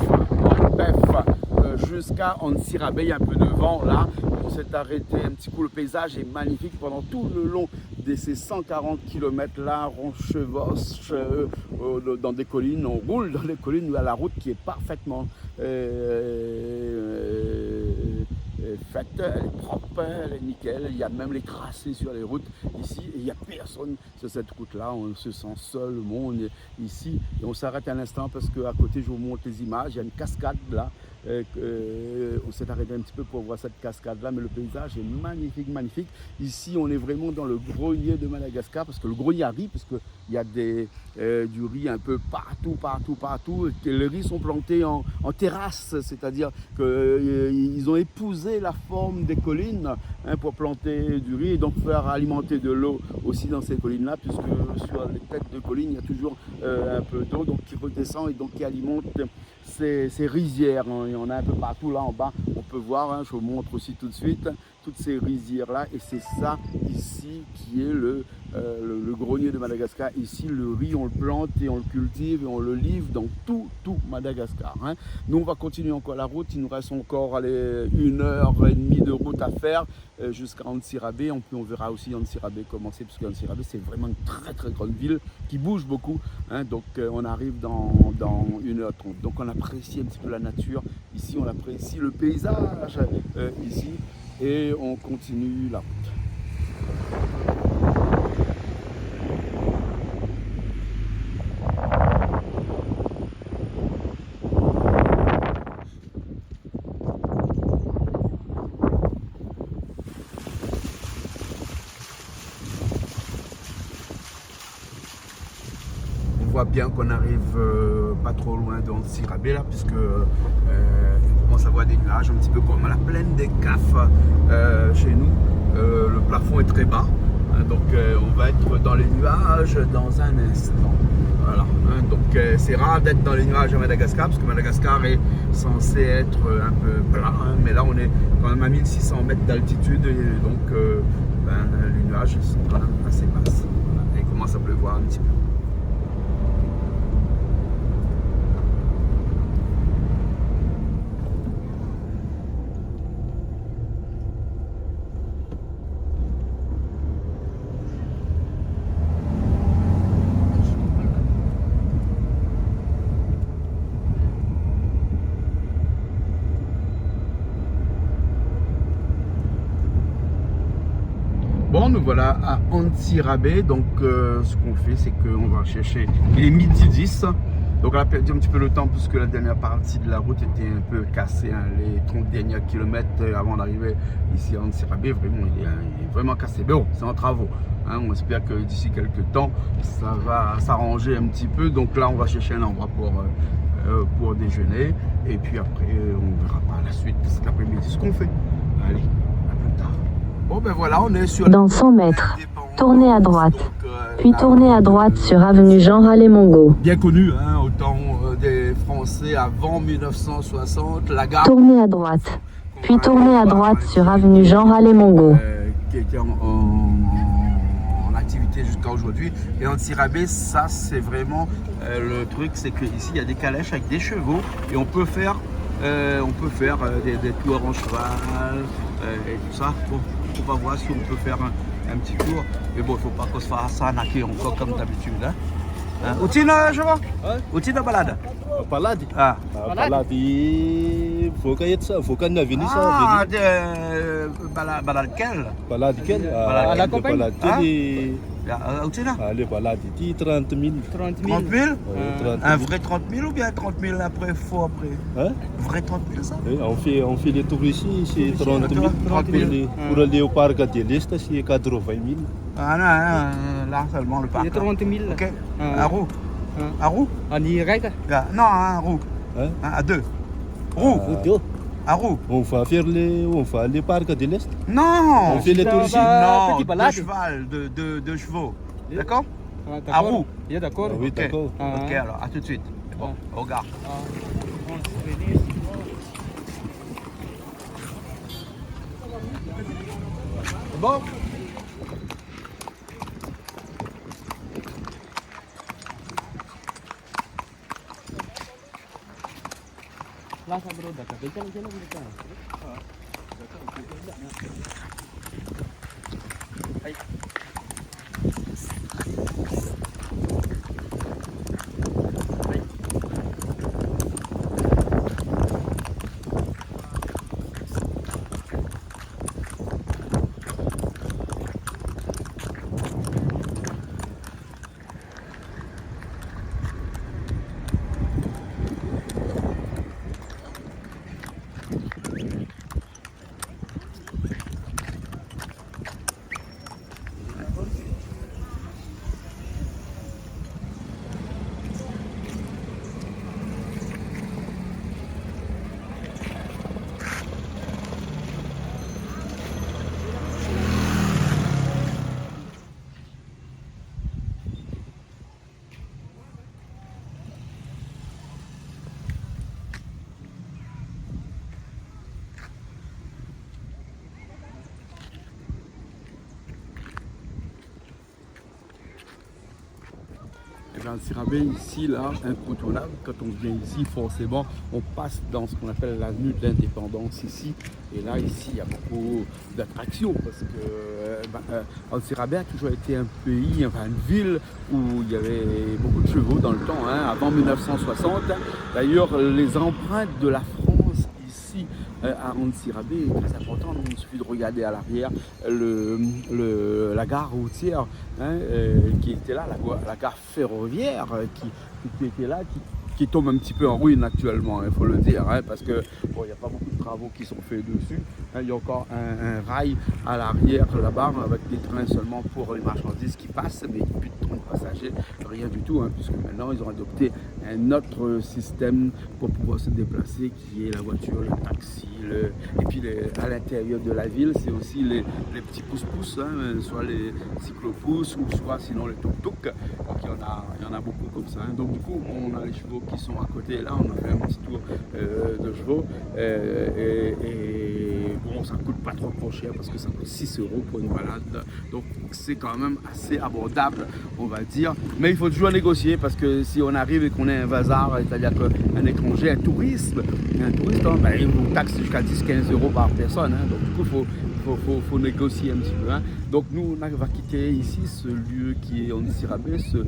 jusqu'à Antsirabe. Il y a un peu de vent là. On s'est arrêté un petit coup. Le paysage est magnifique pendant tout le long de ces 140 km là. On chevauche dans des collines, on roule dans des collines à la route qui est parfaitement est faite, elle est propre, elle est nickel. Il y a même les tracés sur les routes ici. Et il n'y a personne sur cette route-là. On se sent seul, le monde est ici. Et on s'arrête un instant parce qu'à côté, je vous montre les images. Il y a une cascade là. On s'est arrêté un petit peu pour voir cette cascade-là, mais le paysage est magnifique, magnifique. Ici, on est vraiment dans le grenier de Madagascar, parce que le grenier à riz, parce qu'il y a du riz un peu partout, partout, partout. Et les riz sont plantés en terrasse, c'est-à-dire qu'ils ont épousé la forme des collines pour planter du riz et donc faire alimenter de l'eau aussi dans ces collines-là, puisque sur les têtes de collines, il y a toujours un peu d'eau donc qui redescend et donc qui alimente ces rizières. Il y en a un peu partout là en bas, on peut voir, je vous montre aussi tout de suite, toutes ces rizières là, et c'est ça ici qui est le grenier de Madagascar. Ici le riz on le plante et on le cultive et on le livre dans tout Madagascar. Nous on va continuer encore la route, il nous reste encore 1h30 de route à faire jusqu'à Antsirabe. On verra aussi Antsirabe commencer, parce qu'Antsirabe c'est vraiment une très très grande ville qui bouge beaucoup, donc on arrive dans 1h30. Donc on apprécie un petit peu la nature ici, on apprécie le paysage ici, et on continue la route. On voit bien qu'on arrive pas trop loin d'Antsirabe là, puisque on commence à voir des nuages, un petit peu comme à la plaine des CAF chez nous. Le plafond est très bas, donc on va être dans les nuages dans un instant. Voilà, donc c'est rare d'être dans les nuages à Madagascar, parce que Madagascar est censé être un peu plat, mais là on est quand même à 1600 mètres d'altitude, et donc les nuages sont quand même assez basses. Voilà, et il commence à pleuvoir un petit peu. Bon, nous voilà à Antsirabe. Donc ce qu'on fait, c'est qu'on va chercher, il est midi 10, donc on a perdu un petit peu le temps puisque la dernière partie de la route était un peu cassée, les 30 derniers kilomètres avant d'arriver ici à Antsirabe. Vraiment, il est vraiment cassé, mais bon, c'est en travaux, on espère que d'ici quelques temps ça va s'arranger un petit peu. Donc là on va chercher un endroit pour déjeuner, et puis après on verra par la suite cet après-midi ce qu'on fait. Allez, à plus tard. Bon ben voilà, on est sur... Dans 100 mètres, tournez à droite, puis tournez à droite sur avenue Jean Ralé-Mongo. Bien connu, au temps des Français avant 1960, la gare... Tournez à droite, puis tournez à droite sur avenue Jean Ralé-Mongo. Qui était en activité jusqu'à aujourd'hui. Et Antsirabe, ça c'est vraiment le truc, c'est qu'ici il y a des calèches avec des chevaux, et on peut faire des tours en cheval et tout ça. Bon, on va voir si on peut faire un petit tour. Mais bon, il ne faut pas qu'on se fasse arnaquer encore comme d'habitude. Où tu es, je vois? Où tu es de balade? Balade? Ah. Balade, faut qu'on avenue ça. Ah, balade quelle? Balade quelle? À la campagne? Balade Où tu es là? Les balades, 30 000. 30 000? Un 30 000. vrai 30 000 ou bien 30 000 après, faux après? Vrai 30 000 ça? On fait les tours ici, c'est 30 000. Pour aller au parc de l'Est, c'est 80 000. Ah non, là seulement le parc. Il y a 30 000. Ok, un roue. Un roue? En direct? Non, un roue. À deux. Roue. À roue. On va aller au parc de l'Est. Non. On fait les tours ici. Non, petit de balade. cheval, de chevaux. D'accord? D'accord. À roue. Il est d'accord. Oui, Ok. d'accord. Ok, alors à tout de suite. C'est bon, regarde. C'est bon? Là, ça brûle, d'accord. Sirabé, ici, là, incontournable. Quand on vient ici, forcément, on passe dans ce qu'on appelle l'avenue de l'Indépendance ici. Et là, ici, il y a beaucoup d'attractions parce que Sirabé a toujours été un pays, enfin une ville où il y avait beaucoup de chevaux dans le temps, hein, avant 1960. D'ailleurs, les empreintes de la France ici à Sirabé est très importante. Il suffit de regarder à l'arrière la gare routière hein, qui était là, la gare ferroviaire qui était là, qui tombe un petit peu en ruine actuellement, il faut le dire, hein, parce que bon, il n'y a pas beaucoup de travaux qui sont faits dessus. Hein, il y a encore un rail à l'arrière là-bas avec des trains seulement pour les marchandises qui passent, mais plus de trains de passagers, rien du tout, hein, puisque maintenant ils ont adopté un autre système pour pouvoir se déplacer, qui est la voiture, le taxi, et puis à l'intérieur de la ville, c'est aussi les petits pousse-pousse, hein, soit les cyclo-pousses ou soit sinon les tuk-tuk. Donc il y en a beaucoup comme ça. Hein. Donc du coup, on a les chevaux qui sont à côté. Là, on a fait un petit tour de chevaux. Et bon, ça coûte pas trop cher parce que ça coûte 6 € pour une balade. Donc c'est quand même assez abordable, on va dire. Mais il faut toujours négocier parce que si on arrive et qu'on est un bazar, c'est-à-dire qu'un étranger, un touriste, hein, ben, il vous taxe jusqu'à 10-15 € par personne. Hein. Donc du coup, faut négocier un petit peu. Hein. Donc nous, on va quitter ici ce lieu qui est en Sirabé, ce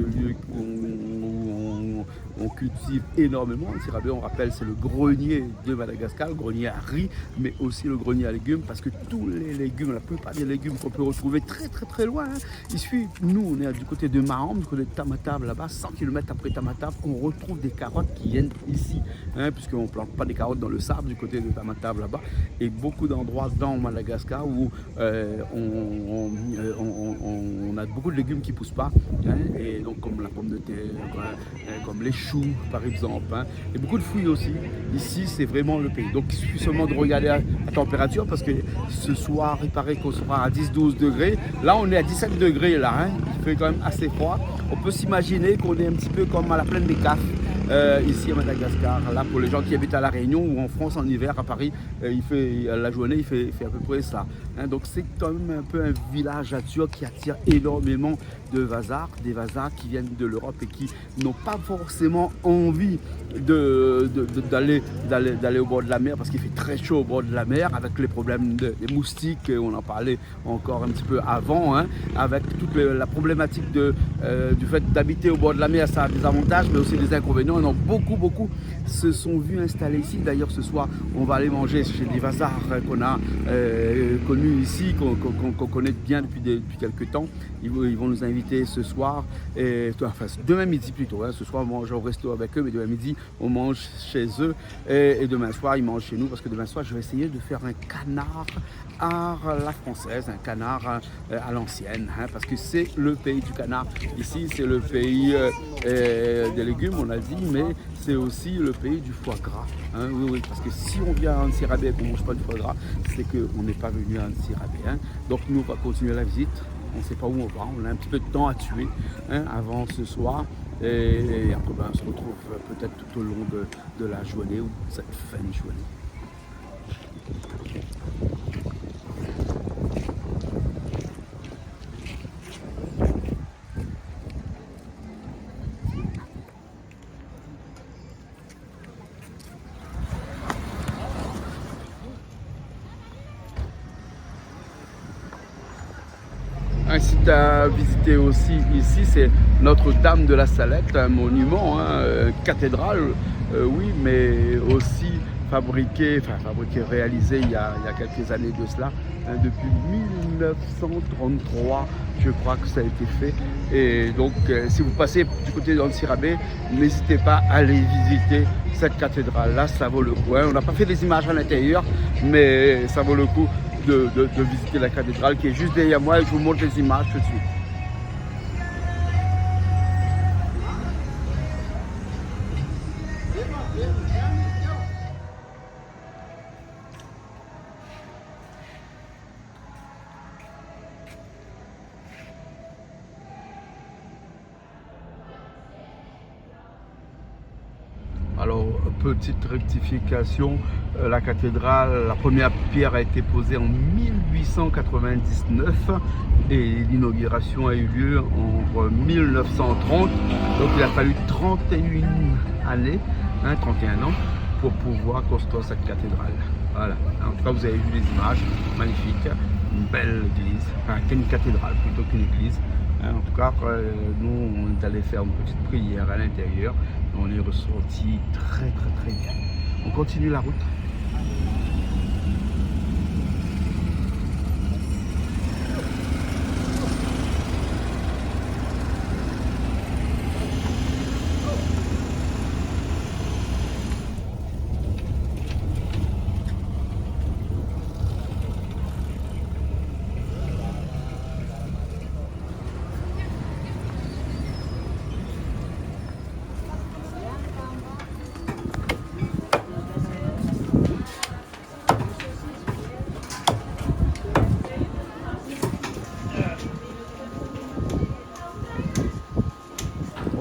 lieu où on cultive énormément. En Sirabé, on rappelle, c'est le grenier de Madagascar, le grenier à riz, mais aussi le grenier à légumes, parce que tous les légumes, la plupart des légumes qu'on peut retrouver très loin, hein, il suffit, nous, on est du côté de Maham, du côté de Tamatave, là-bas, 100 km après Tamatave, on retrouve des carottes qui viennent ici, hein, puisqu'on ne plante pas des carottes dans le sable du côté de Tamatave, là-bas, et beaucoup d'endroits dans Madagascar où on a beaucoup de légumes qui ne poussent pas, hein, et donc comme la pomme de terre, comme les choux par exemple, hein, et beaucoup de fruits aussi. Ici, c'est vraiment le pays. Donc il suffit seulement de regarder la température parce que ce soir, il paraît qu'on sera à 10-12 degrés. Là, on est à 17 degrés là, hein. Il fait quand même assez froid. On peut s'imaginer qu'on est un petit peu comme à la plaine des Cafes. Ici à Madagascar, là pour les gens qui habitent à La Réunion ou en France en hiver à Paris, la journée il fait à peu près ça. Hein, donc c'est quand même un peu un village nature qui attire énormément de vasards, des vasards qui viennent de l'Europe et qui n'ont pas forcément envie d'aller au bord de la mer parce qu'il fait très chaud au bord de la mer avec les problèmes des moustiques, on en parlait encore un petit peu avant, hein, avec toute la problématique du fait d'habiter au bord de la mer, ça a des avantages mais aussi des inconvénients. Donc beaucoup se sont vus installer ici. D'ailleurs ce soir on va aller manger chez des vasards qu'on a connus ici, qu'on connaît bien depuis quelques temps. Ils vont nous inviter ce soir, enfin demain midi plutôt, hein. Ce soir on mange au resto avec eux, mais demain midi on mange chez eux et demain soir ils mangent chez nous parce que demain soir je vais essayer de faire un canard à la française, un canard à l'ancienne, hein, parce que c'est le pays du canard. Ici c'est le pays des légumes, on a dit, mais c'est aussi le pays du foie gras. Hein, oui, parce que si on vient à Sirabé et qu'on ne mange pas de foie gras, c'est qu'on n'est pas venu à Sirabé. Hein. Donc nous on va continuer la visite. On ne sait pas où on va, on a un petit peu de temps à tuer, hein, avant ce soir. Et après, on se retrouve peut-être tout au long de la journée ou de cette fin de journée. Un site à visiter aussi ici, c'est Notre-Dame de la Salette, un monument, hein, cathédrale, oui, mais aussi réalisé il y a quelques années de cela, hein, depuis 1933, je crois que ça a été fait. Et donc, si vous passez du côté d'Antsirabé, n'hésitez pas à aller visiter cette cathédrale-là, ça vaut le coup. Hein. On n'a pas fait des images à l'intérieur, mais ça vaut le coup de visiter la cathédrale qui est juste derrière moi et je vous montre les images tout de suite. Alors petite rectification, la cathédrale, la première pierre a été posée en 1899 et l'inauguration a eu lieu en 1930. Donc il a fallu 31 années, 31 ans pour pouvoir construire cette cathédrale. Voilà. En tout cas, vous avez vu les images magnifiques, une belle église, enfin une cathédrale plutôt qu'une église. En tout cas, nous, on est allé faire une petite prière à l'intérieur. On est ressorti très bien. On continue la route.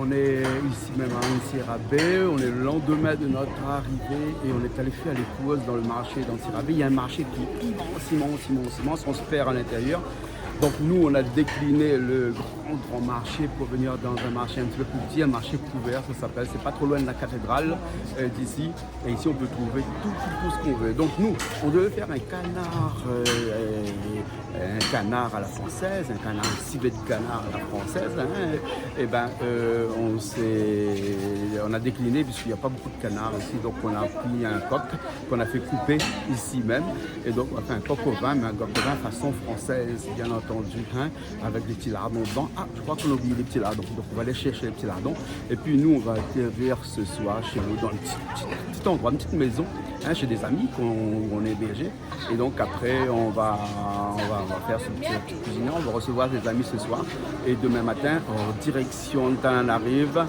On est ici même à Antsirabe, on est le lendemain de notre arrivée et on est allé faire les courses dans le marché d'Antsirabe. Il y a un marché qui est immense, on se perd à l'intérieur. Donc nous, on a décliné le grand marché pour venir dans un marché un petit peu plus petit, un marché couvert, ça s'appelle. C'est pas trop loin de la cathédrale d'ici. Et ici, on peut trouver tout ce qu'on veut. Donc nous, on devait faire un canard à la française, un canard, un civet de canard à la française. Et ben, on a décliné puisqu'il n'y a pas beaucoup de canards ici. Donc on a pris un coq qu'on a fait couper ici même. Et donc on a fait un coq au vin, mais un coq au vin façon française, bien entendu, avec des petits lardons dedans. Ah, je crois qu'on a oublié les petits lardons. Donc on va aller chercher les petits lardons. Et puis nous, on va atterrir ce soir chez nous, dans un petit endroit, une petite maison, chez des amis qu'on est hébergés. Et donc après, on va faire ce petit cuisinier. On va recevoir des amis ce soir. Et demain matin, en direction d'Antananarive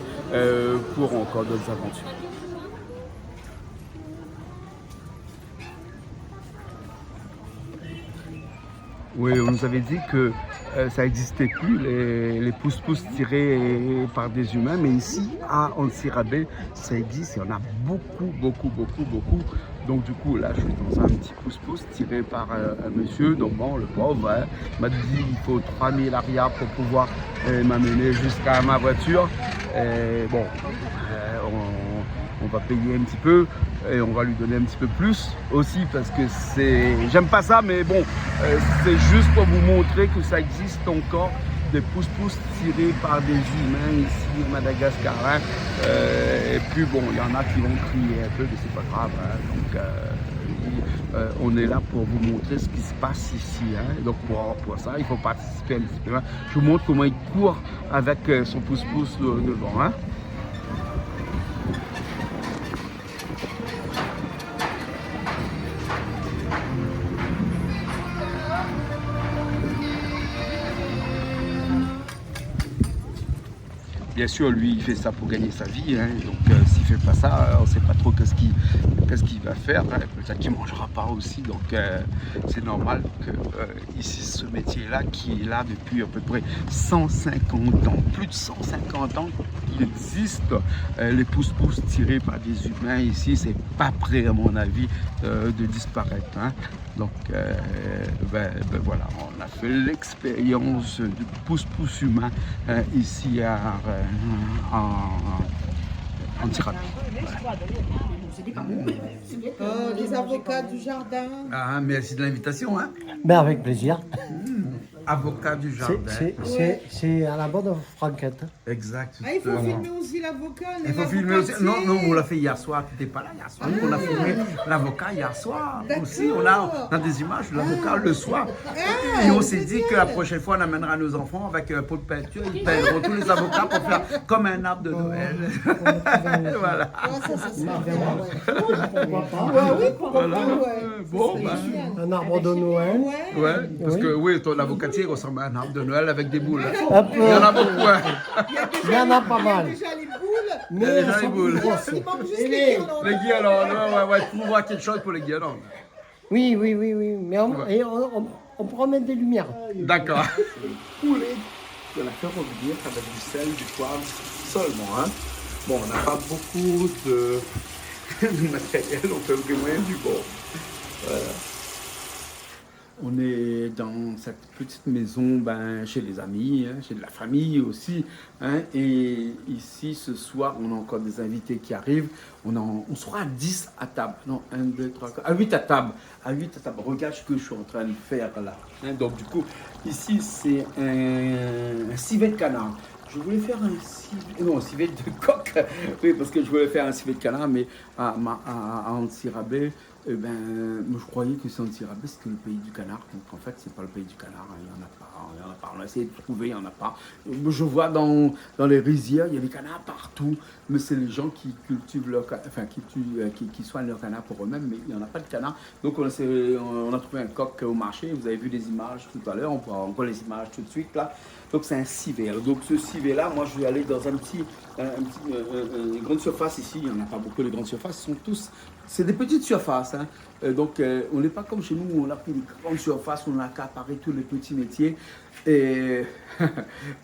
pour encore d'autres aventures. Oui, on nous avait dit que ça n'existait plus, les pousse-pousse tirés par des humains, mais ici, à Antsirabe, ça existe, il y en a beaucoup. Donc du coup, là, je suis dans un petit pousse-pousse tiré par un monsieur, donc bon, le pauvre, m'a dit il faut 3000 arias pour pouvoir m'amener jusqu'à ma voiture. Bon, on va payer un petit peu et on va lui donner un petit peu plus aussi parce que j'aime pas ça, mais bon, c'est juste pour vous montrer que ça existe encore des pousse-pousse tirés par des humains ici au Madagascar. Et puis bon, il y en a qui vont crier un peu, mais c'est pas grave. Donc on est là pour vous montrer ce qui se passe ici. Donc pour ça, il faut participer un petit peu. Je vous montre comment il court avec son pousse-pousse devant. Bien sûr, lui, il fait ça pour gagner sa vie, donc s'il ne fait pas ça, on ne sait pas trop qu'est-ce qu'il va faire. Peut-être qu'il ne mangera pas aussi, donc c'est normal que ici, ce métier-là, qui est là depuis à peu près 150 ans, plus de 150 ans qu'il existe, les pousse-pousse tirés par des humains ici, c'est pas prêt, à mon avis, de disparaître. Donc, voilà, on a fait l'expérience du pousse-pousse humain ici en Antsirabe. Les avocats du jardin. Ah, merci de l'invitation. Ben avec plaisir. Avocat du jardin. C'est à la bonne franquette. Exact. Ah, il faut filmer aussi l'avocat. Il faut filmer aussi. Non, on l'a fait hier soir. Tu n'étais pas là hier soir. On a filmé l'avocat hier soir. Aussi, on a des images de l'avocat le soir. Et on s'est dit que la prochaine fois, on amènera nos enfants avec un pot de peinture. Ils peindront tous les avocats pour faire comme un arbre de Noël. Voilà. Oui, pourquoi pas. Bon, Un arbre de Noël. ouais, parce que oui, ton avocatier ressemble à un arbre de Noël avec des boules. Un peu. Il y en a beaucoup. Il y en a pas mal. Déjà les boules. Il y a déjà les boules. Il manque juste les guirlandes. Les guirlandes, ouais, tu vois quelque chose pour les guirlandes. Oui. Mais on pourra mettre des lumières. D'accord. Poulet de la ferrovie avec du sel, du poivre seulement. Bon, on n'a pas beaucoup du matériel, on fait le moyen du bord. Voilà. On est dans cette petite maison chez les amis, chez de la famille aussi. Et ici, ce soir, on a encore des invités qui arrivent. On sera à 10 à table. Non, 1, 2, 3, 4. À 8 à table. À 8 à table. Regarde ce que je suis en train de faire là. Donc, du coup, ici, c'est un civet de canard. Je voulais faire un civet de coq. Oui, parce que je voulais faire un civet de canard, mais à Antsirabé, je croyais que c'est Antsirabé, c'était le pays du canard. Donc en fait, c'est pas le pays du canard. Il n'y en a pas. On a essayé de trouver, il n'y en a pas. Je vois dans les rizières, il y a des canards partout. Mais c'est les gens qui cultivent qui soignent leurs canards pour eux-mêmes, mais il n'y en a pas de canards. Donc on a trouvé un coq au marché. Vous avez vu des images tout à l'heure. On voit les images tout de suite là. Donc c'est un civet. Donc ce civet-là, moi je vais aller dans une grande surface ici. Il n'y en a pas beaucoup de grandes surfaces. C'est des petites surfaces. Donc on n'est pas comme chez nous où on a pris des grandes surfaces, on a accaparé tous les petits métiers. Et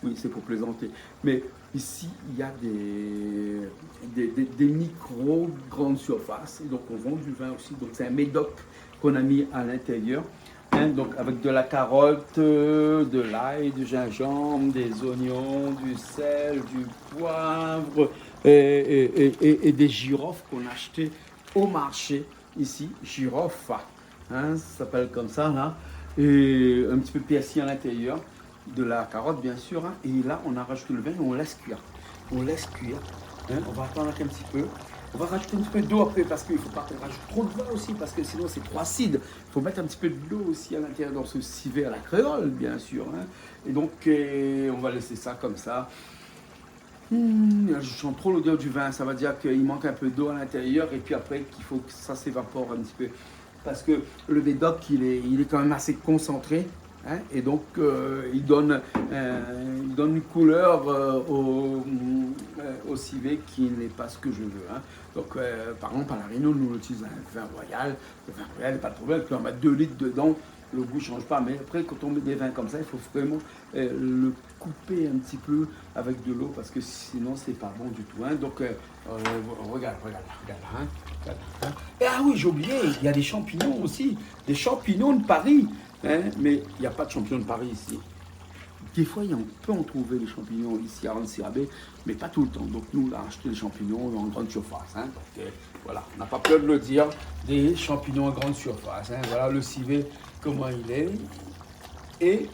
oui, c'est pour plaisanter. Mais ici, il y a des micro-grandes surfaces. Et donc on vend du vin aussi. Donc c'est un médoc qu'on a mis à l'intérieur. Donc avec de la carotte, de l'ail, du gingembre, des oignons, du sel, du poivre et des girofles qu'on a achetées au marché ici, girofle, ça s'appelle comme ça là, et un petit peu persil à l'intérieur, de la carotte bien sûr, et là on a rajouté le vin et on laisse cuire. On va attendre un petit peu. On va rajouter un petit peu d'eau après parce qu'il ne faut pas qu'on rajoute trop de vin aussi parce que sinon c'est trop acide. Il faut mettre un petit peu d'eau aussi à l'intérieur dans ce civet à la créole bien sûr. Et donc on va laisser ça comme ça. Je sens trop l'odeur du vin, ça veut dire qu'il manque un peu d'eau à l'intérieur et puis après qu'il faut que ça s'évapore un petit peu. Parce que le médoc il est quand même assez concentré. Et donc il donne une couleur au civet qui n'est pas ce que je veux. Donc par exemple à la Réunion, nous utilisons un vin royal. Le vin royal n'est pas de problème, puis on met 2 litres dedans, le goût ne change pas. Mais après quand on met des vins comme ça, il faut vraiment le couper un petit peu avec de l'eau parce que sinon c'est pas bon du tout. Donc regarde. Et ah oui, j'ai oublié, il y a des champignons aussi, des champignons de Paris. Mais il n'y a pas de champignons de Paris ici. Des fois, on peut en trouver des champignons ici à Antsirabé, mais pas tout le temps. Donc nous, on a acheté des champignons en grande surface. Donc voilà, on n'a pas peur de le dire, des champignons en grande surface. Voilà le civet, comment il est. Et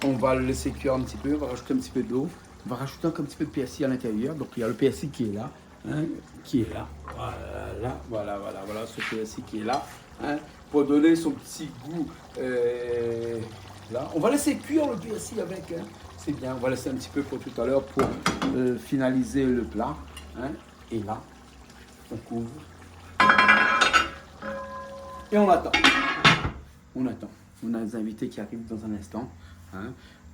on va le laisser cuire un petit peu, on va rajouter un petit peu d'eau, on va rajouter un petit peu de persil à l'intérieur. Donc il y a le persil qui est là, Voilà, ce persil qui est là. Pour donner son petit goût. Là, on va laisser cuire le persil avec. C'est bien, on va laisser un petit peu pour tout à l'heure pour finaliser le plat. Et là, on couvre. Et on attend. On a des invités qui arrivent dans un instant.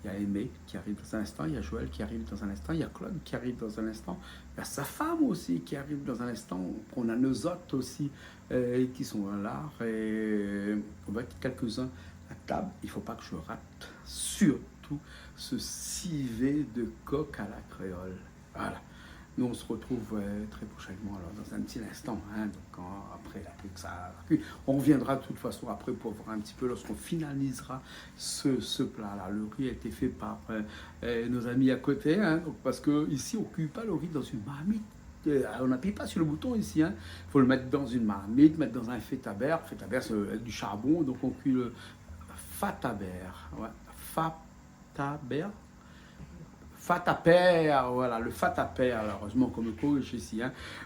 Il y a Aimé qui arrive dans un instant, il y a Joël qui arrive dans un instant, il y a Claude qui arrive dans un instant, il y a sa femme aussi qui arrive dans un instant, on a nos hôtes aussi qui sont là, et on va être quelques-uns à table. Il ne faut pas que je rate surtout ce civet de coq à la créole. Voilà. Nous, on se retrouve très prochainement, alors, dans un petit instant. Donc, après que ça cuit. On reviendra de toute façon après pour voir un petit peu lorsqu'on finalisera ce plat-là. Le riz a été fait par nos amis à côté, donc, parce qu'ici, on ne cuit pas le riz dans une marmite. On n'appuie pas sur le bouton ici. Il faut le mettre dans une marmite, mettre dans un feta-beurre. Feta-beurre, c'est du charbon, donc on cuit le fata-beurre. Fata-beurre. Fata-père, voilà, le fata-père, heureusement qu'on me corrige ici.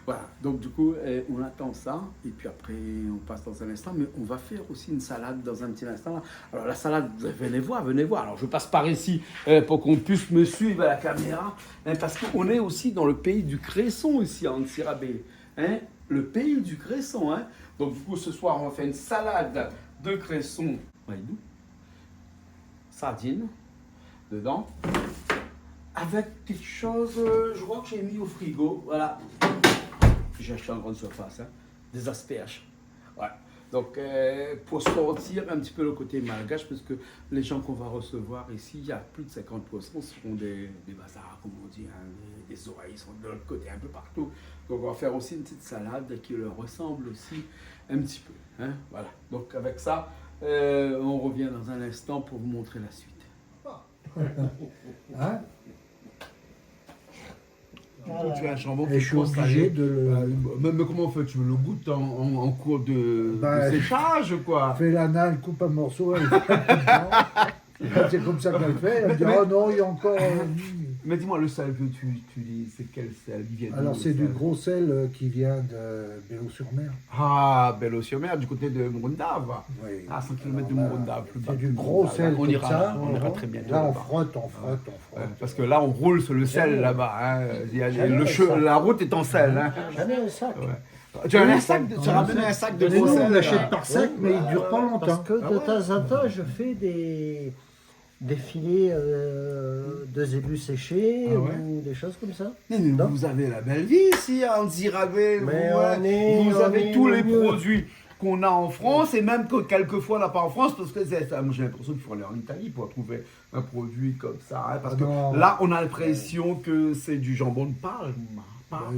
Voilà, donc du coup, on attend ça, et puis après, on passe dans un instant, mais on va faire aussi une salade dans un petit instant. Là. Alors la salade, venez voir. Alors je passe par ici pour qu'on puisse me suivre à la caméra, parce qu'on est aussi dans le pays du cresson ici, à Antsirabé. Le pays du cresson. Donc du coup, ce soir, on va faire une salade de cresson, sardines, dedans. Avec quelque chose, je crois que j'ai mis au frigo, voilà. J'ai acheté en grande surface, des asperges. Ouais. Donc, pour sortir un petit peu le côté malgache, parce que les gens qu'on va recevoir ici, il y a plus de 50% seront des bazars, comme on dit, hein, des oreilles sont de l'autre côté, un peu partout. Donc, on va faire aussi une petite salade qui leur ressemble aussi un petit peu. Hein, voilà. Donc, avec ça, on revient dans un instant pour vous montrer la suite. Hein? Donc, tu as un jambon Et je suis obligé de le... Mais comment on fait? Tu me le goûtes en cours de Bah, séchage, quoi? fait l'ana, elle coupe un morceau, elle c'est comme ça qu'elle fait. Elle dit oh non, il y a encore. Mais dis-moi, le sel que tu utilises, c'est quel sel? Il vient d'où, Alors le c'est du sel? gros sel qui vient de Bello-sur-Mer. Ah, Bello-sur-Mer, du côté de Morondave. Oui. Ah, 100 km de Alors là, Morondave. plus bas. C'est du gros Là, sel on comme ira, ça. on ira très bientôt. Là on là-bas. frotte, on frotte. Ouais, parce que là, on roule sur le sel Jamais. là-bas. Hein. Il y a Jamais, ça. la route est en sel. Hein. Jamais un sac. Ouais. Tu as un sac, tu as ramené un sac de Mais gros nous, sel. on là. l'achète par sac, mais il dure pas longtemps. Parce que de temps en temps, je fais des filets de zébus séchés Ah ouais. ou des choses comme ça. Mais Non. vous avez la belle vie ici, hein, en Zirabé. Mais Vous on avez est tous au les mieux. produits qu'on a en France et même que quelquefois on n'a pas en France parce que moi, j'ai l'impression qu'il faut aller en Italie pour trouver un produit comme ça. Hein, parce que Non. là, on a l'impression que c'est du jambon de Parme.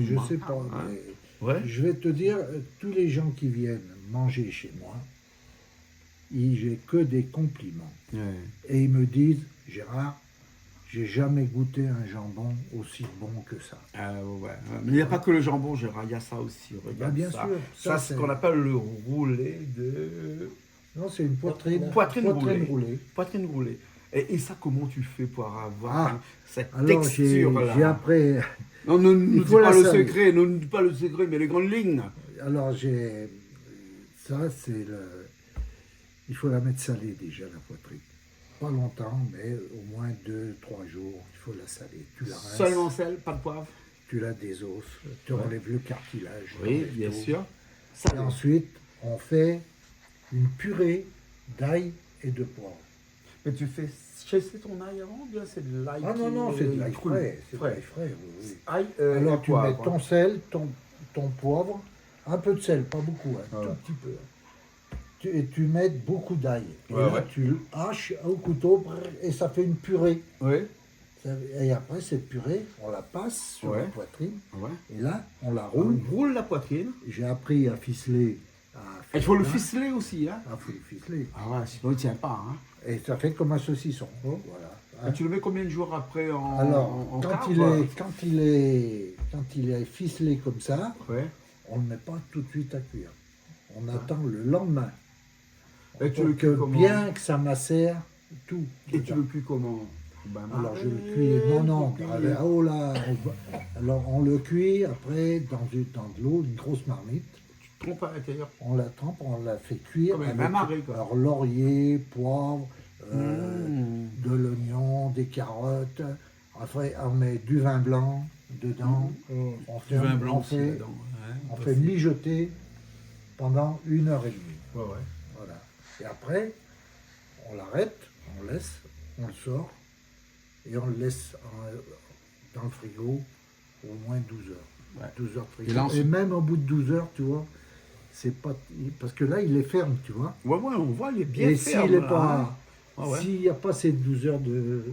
Je sais pas. Hein. Mais Ouais. je vais te dire, tous les gens qui viennent manger chez moi, j'ai que des compliments. Ouais. Et ils me disent, Gérard, j'ai jamais goûté un jambon aussi bon que ça. Ouais. Mais il n'y a pas que le jambon, Gérard, il y a ça aussi. Regarde Bah, bien ça. sûr. Ça, c'est ce qu'on appelle le roulé de... Non, c'est une poitrine. Poitrine roulée. roulée. Poitrine roulée. Et ça, comment tu fais pour avoir Ah, cette Alors j'ai texture-là? après, Non, ne nous dis faut pas la le saler. secret, ne nous dis pas le secret, mais les grandes lignes. alors j'ai, ça c'est le, il faut la mettre salée déjà la poitrine. Pas longtemps, mais au moins 2-3 jours, il faut la saler. Tu la rinces, Seulement sel, pas de poivre. tu la désosses, tu enlèves le cartilage. Oui, t'enlèves bien tout. sûr. Et ensuite, on fait une purée d'ail et de poivre. Mais tu fais chasser ton ail avant, ou bien c'est de l'ail Ah non, qui non, est c'est de l'ail cru? frais. C'est de Frais. l'ail frais, oui, oui. Ail Alors et tu mets poivre. ton sel, ton poivre, un peu de sel, pas beaucoup, un Ouais. tout petit peu. Et tu mets beaucoup d'ail. Et Ouais, là, ouais. tu le haches au couteau brrr, et ça fait une purée. Oui, Et après, cette purée, on la passe sur Ouais. la poitrine. ouais. Et là, on la On roule. roule la poitrine. J'ai appris à ficeler. Il faut le ficeler aussi, hein. Il faut le ficeler. Ah ouais, sinon il ne tient pas, hein. Et ça fait comme un saucisson. Voilà. Hein. Et tu le mets combien de jours après en Alors, en quand cave? il est ficelé comme ça, Ouais. on ne le met pas tout de suite à cuire. On attend le lendemain. Et tu Pour le que cuis comment? bien que ça macère tout. Et tu dedans. le cuis comment? Ben, Alors je le marrer, cuis, non, cuire. oh là, alors on le cuit après dans de l'eau, une grosse marmite. Tu trompes à l'intérieur. On la trempe, on la fait cuire. Comme un avec, marée, quoi. alors laurier, poivre, Mmh. de l'oignon, des carottes. Après on met du vin blanc dedans. On Du vin blanc on aussi fait, dedans. Hein, on aussi. fait mijoter pendant 1h30. Ouais, ouais. Voilà. Et après, on l'arrête, on laisse, on le sort et on le laisse dans le frigo au moins 12 heures. Ouais. 12 heures de frigo. Et là, ensuite- même au bout de 12 heures, tu vois, c'est pas. Parce que là, il est ferme, tu vois. Ouais, on voit, il est bien et ferme. s'il est là, pas. hein. Ah ouais. S'il n'y a pas ces 12 heures de.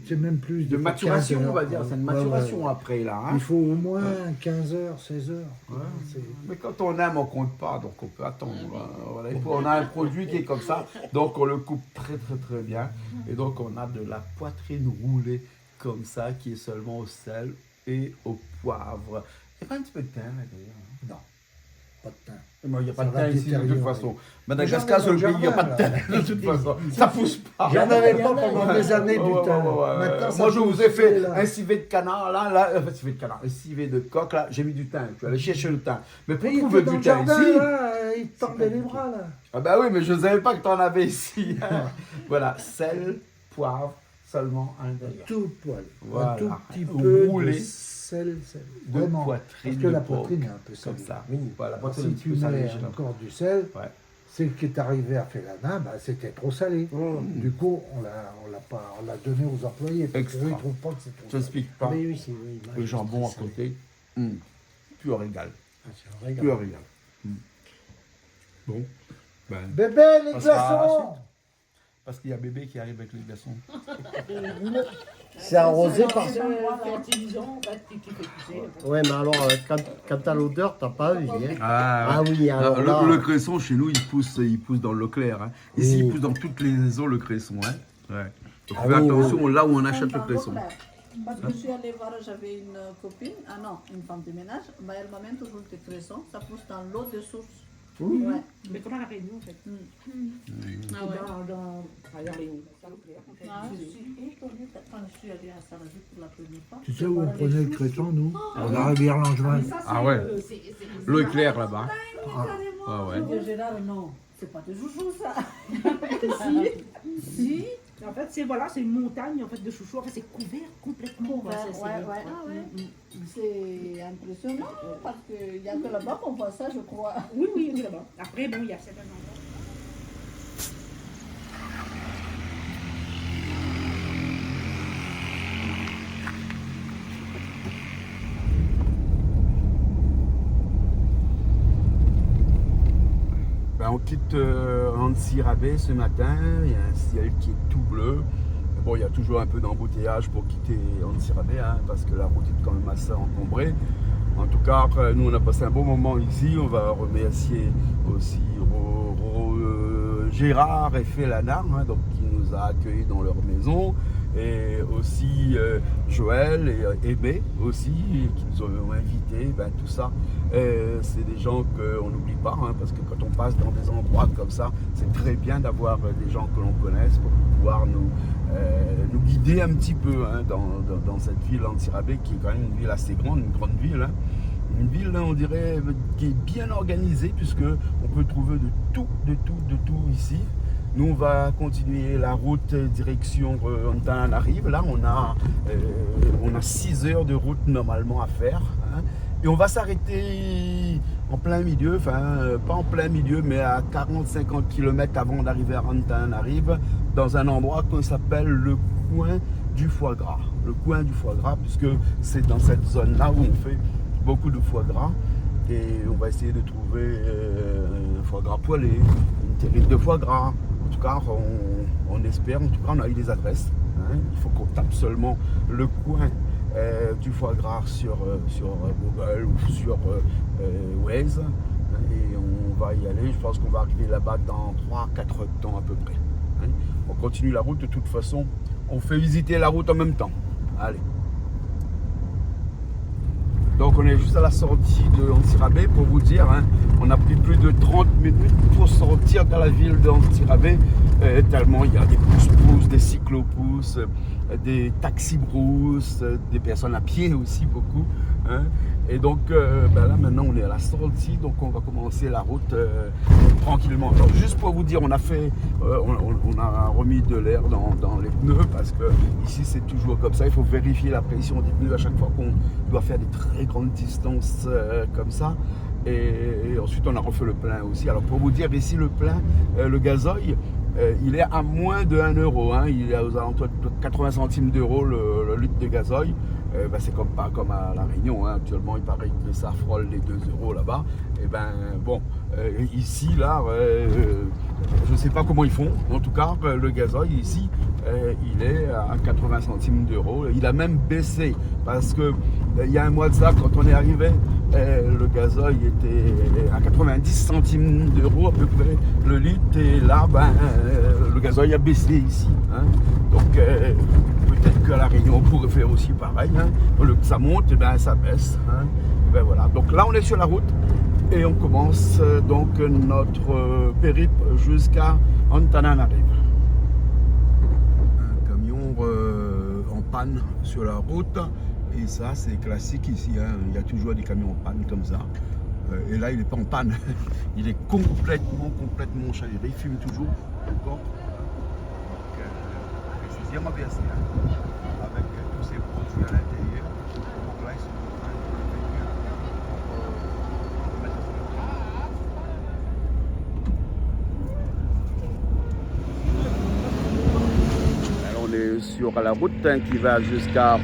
C'est même plus De maturation, 15 heures, on va dire. C'est une ouais, maturation ouais. après, là. Hein. Il faut au moins 15 heures, 16 heures. Ouais. C'est- Mais quand on aime, on compte pas, donc on peut attendre. Voilà. Et puis, on a un produit qui est comme ça, donc on le coupe très très très bien. Et donc on a de la poitrine roulée comme ça, qui est seulement au sel et au poivre. Il n'y a pas un petit peu de thym là d'ailleurs. Non, pas de thym. Il n'y a pas Ça de va thym ici de toute détériorer. façon. Madagascar, c'est le pays, il n'y a pas de thym de toute façon. Ça pousse pas. J'en avais pas pendant des années Ouais, du ouais, thym. ouais, ouais. Maintenant, ça Moi, je pousse, vous ai fait là. un civet de canard, un civet de canard, un civet de coq, là, j'ai mis du thym. Tu vas aller chercher le thym. Mais pour Mais il trouver était dans du le thym jardin, ici. là, il te tendait les bras, là. Ah bah oui, mais je ne savais pas que tu en avais ici. Voilà, sel, poivre, seulement à l'intérieur. Tout poil. Voilà. Un tout petit peu Roulé de sel. de Vraiment. poitrine Parce que de la porc, poitrine est un peu comme salée. ça. Oui. Voilà, la Alors, poitrine est un si petit tu peu salée, mets j'ai l'impression. encore du sel, Ouais. c'est qui est arrivé à Félana, bah, c'était trop salé. Du coup, on l'a donné aux employés. Parce Extra. qu'eux, ils ne trouvent pas que c'est trop Je salé. n'explique pas. Oui, oui, c'est oui. Le jambon à très salé. côté, pur régal. Ah, c'est un régal. Pur régal. Bon, Ben, Bébé, les on passera à la glaçons. suite. Parce qu'il y a bébé qui arrive avec les glaçons. C'est arrosé par... fertilisant, qui fait pousser. Ouais, mais alors, quand t'as l'odeur, t'as pas envie. Hein. Ah, Ah oui, alors là... le cresson, chez nous, il pousse dans l'eau claire. Hein. Ici, Oui. il pousse dans toutes les eaux, le cresson. Hein. Ouais. Donc, Ah fais oui, attention là où on achète le cresson. Parce que je suis allée voir, j'avais une copine, une femme de ménage, bah, elle m'amène toujours des cressons, ça pousse dans l'eau de source. Ouais. Mais comme à la Réunion, en fait. Ah ouais. Dans les salles claires, en fait. Ah, je suis étonnée quand je suis allée à Sarrazou pour la première fois. Tu sais où on prenait le cresson, nous? À la rivière Langevin. Ah ouais. L'eau est claire là-bas. Ah ouais. Je dis, Gérard, non, c'est pas de joujou ça. Si. En fait, c'est une montagne en fait, de chouchous. En fait, c'est couvert complètement. Ouais, ouais. C'est impressionnant parce qu'il n'y a que là-bas qu'on voit ça, je crois. Oui, oui, là-bas. Après, bon, il y a certains endroits. Ben, on quitte Antsirabe ce matin, il y a un ciel qui est tout bleu. Bon, il y a toujours un peu d'embouteillage pour quitter Antsirabe, hein, parce que la route est quand même assez encombrée. En tout cas, nous on a passé un bon moment ici. On va remercier aussi Gérard et Félana, hein, donc, qui nous a accueillis dans leur maison. Et aussi Joël et Aimé aussi, qui nous ont invités, ben, tout ça. C'est des gens qu'on n'oublie pas, hein, parce que quand on passe dans des endroits comme ça, c'est très bien d'avoir des gens que l'on connaisse pour pouvoir nous guider un petit peu, hein, dans cette ville Antsirabe, qui est quand même une ville assez grande, une grande ville. Hein. Une ville, on dirait, qui est bien organisée, puisque on peut trouver de tout ici. Nous, on va continuer la route direction Antananarive. Là, on a 6 heures de route normalement à faire. Hein. Et on va s'arrêter en plein milieu, enfin, pas en plein milieu, mais à 40-50 km avant d'arriver à Antananarive, dans un endroit qu'on s'appelle le coin du foie gras. Le coin du foie gras, puisque c'est dans cette zone-là où on fait beaucoup de foie gras. Et on va essayer de trouver un foie gras poêlé, une terrine de foie gras. En tout cas, on espère, en tout cas, on a eu des adresses. Hein. Il faut qu'on tape seulement le coin du foie gras sur Google ou sur Waze. Et on va y aller. Je pense qu'on va arriver là-bas dans 3-4 heures de temps à peu près. Hein. On continue la route. De toute façon, on fait visiter la route en même temps. Allez. Donc on est juste à la sortie de Antsirabe pour vous dire, hein, on a pris plus de 30 minutes pour sortir dans la ville d'Antsirabe, tellement il y a des pousse-pousses, des cyclo-pousses, des taxi-brousses, des personnes à pied aussi beaucoup. Hein. Et donc là maintenant on est à la sortie, donc on va commencer la route tranquillement. Alors, juste pour vous dire, on a remis de l'air dans les pneus parce que ici c'est toujours comme ça, il faut vérifier la pression des pneus à chaque fois qu'on doit faire des très grandes distances comme ça. Et ensuite on a refait le plein aussi. Alors pour vous dire, ici le plein, le gazoil, il est à moins de 1 euro, hein. Il est aux alentours de 80 centimes d'euros le litre de gazoil. C'est pas comme à La Réunion, hein. Actuellement il paraît que ça frôle les 2 euros là-bas. Et ici là, je ne sais pas comment ils font. En tout cas, le gazoil ici, il est à 80 centimes d'euros. Il a même baissé parce que il y a un mois de ça, quand on est arrivé, le gazoil était à 90 centimes d'euros à peu près le litre. Et là, le gazoil a baissé ici. Hein. Donc peut-être qu'à La Réunion on pourrait faire aussi pareil. Hein. Au lieu que ça monte, ça baisse. Hein. Voilà. Donc là on est sur la route et on commence donc notre périple jusqu'à Antananarive. Un camion en panne sur la route, et ça c'est classique ici. Hein. Il y a toujours des camions en panne comme ça. Et là il n'est pas en panne, il est complètement chaviré, il fume toujours encore. C'est bien bien avec tous ces produits à l'intérieur. Donc là, ils sont en train de alors, on est sur la route, hein, qui va jusqu'à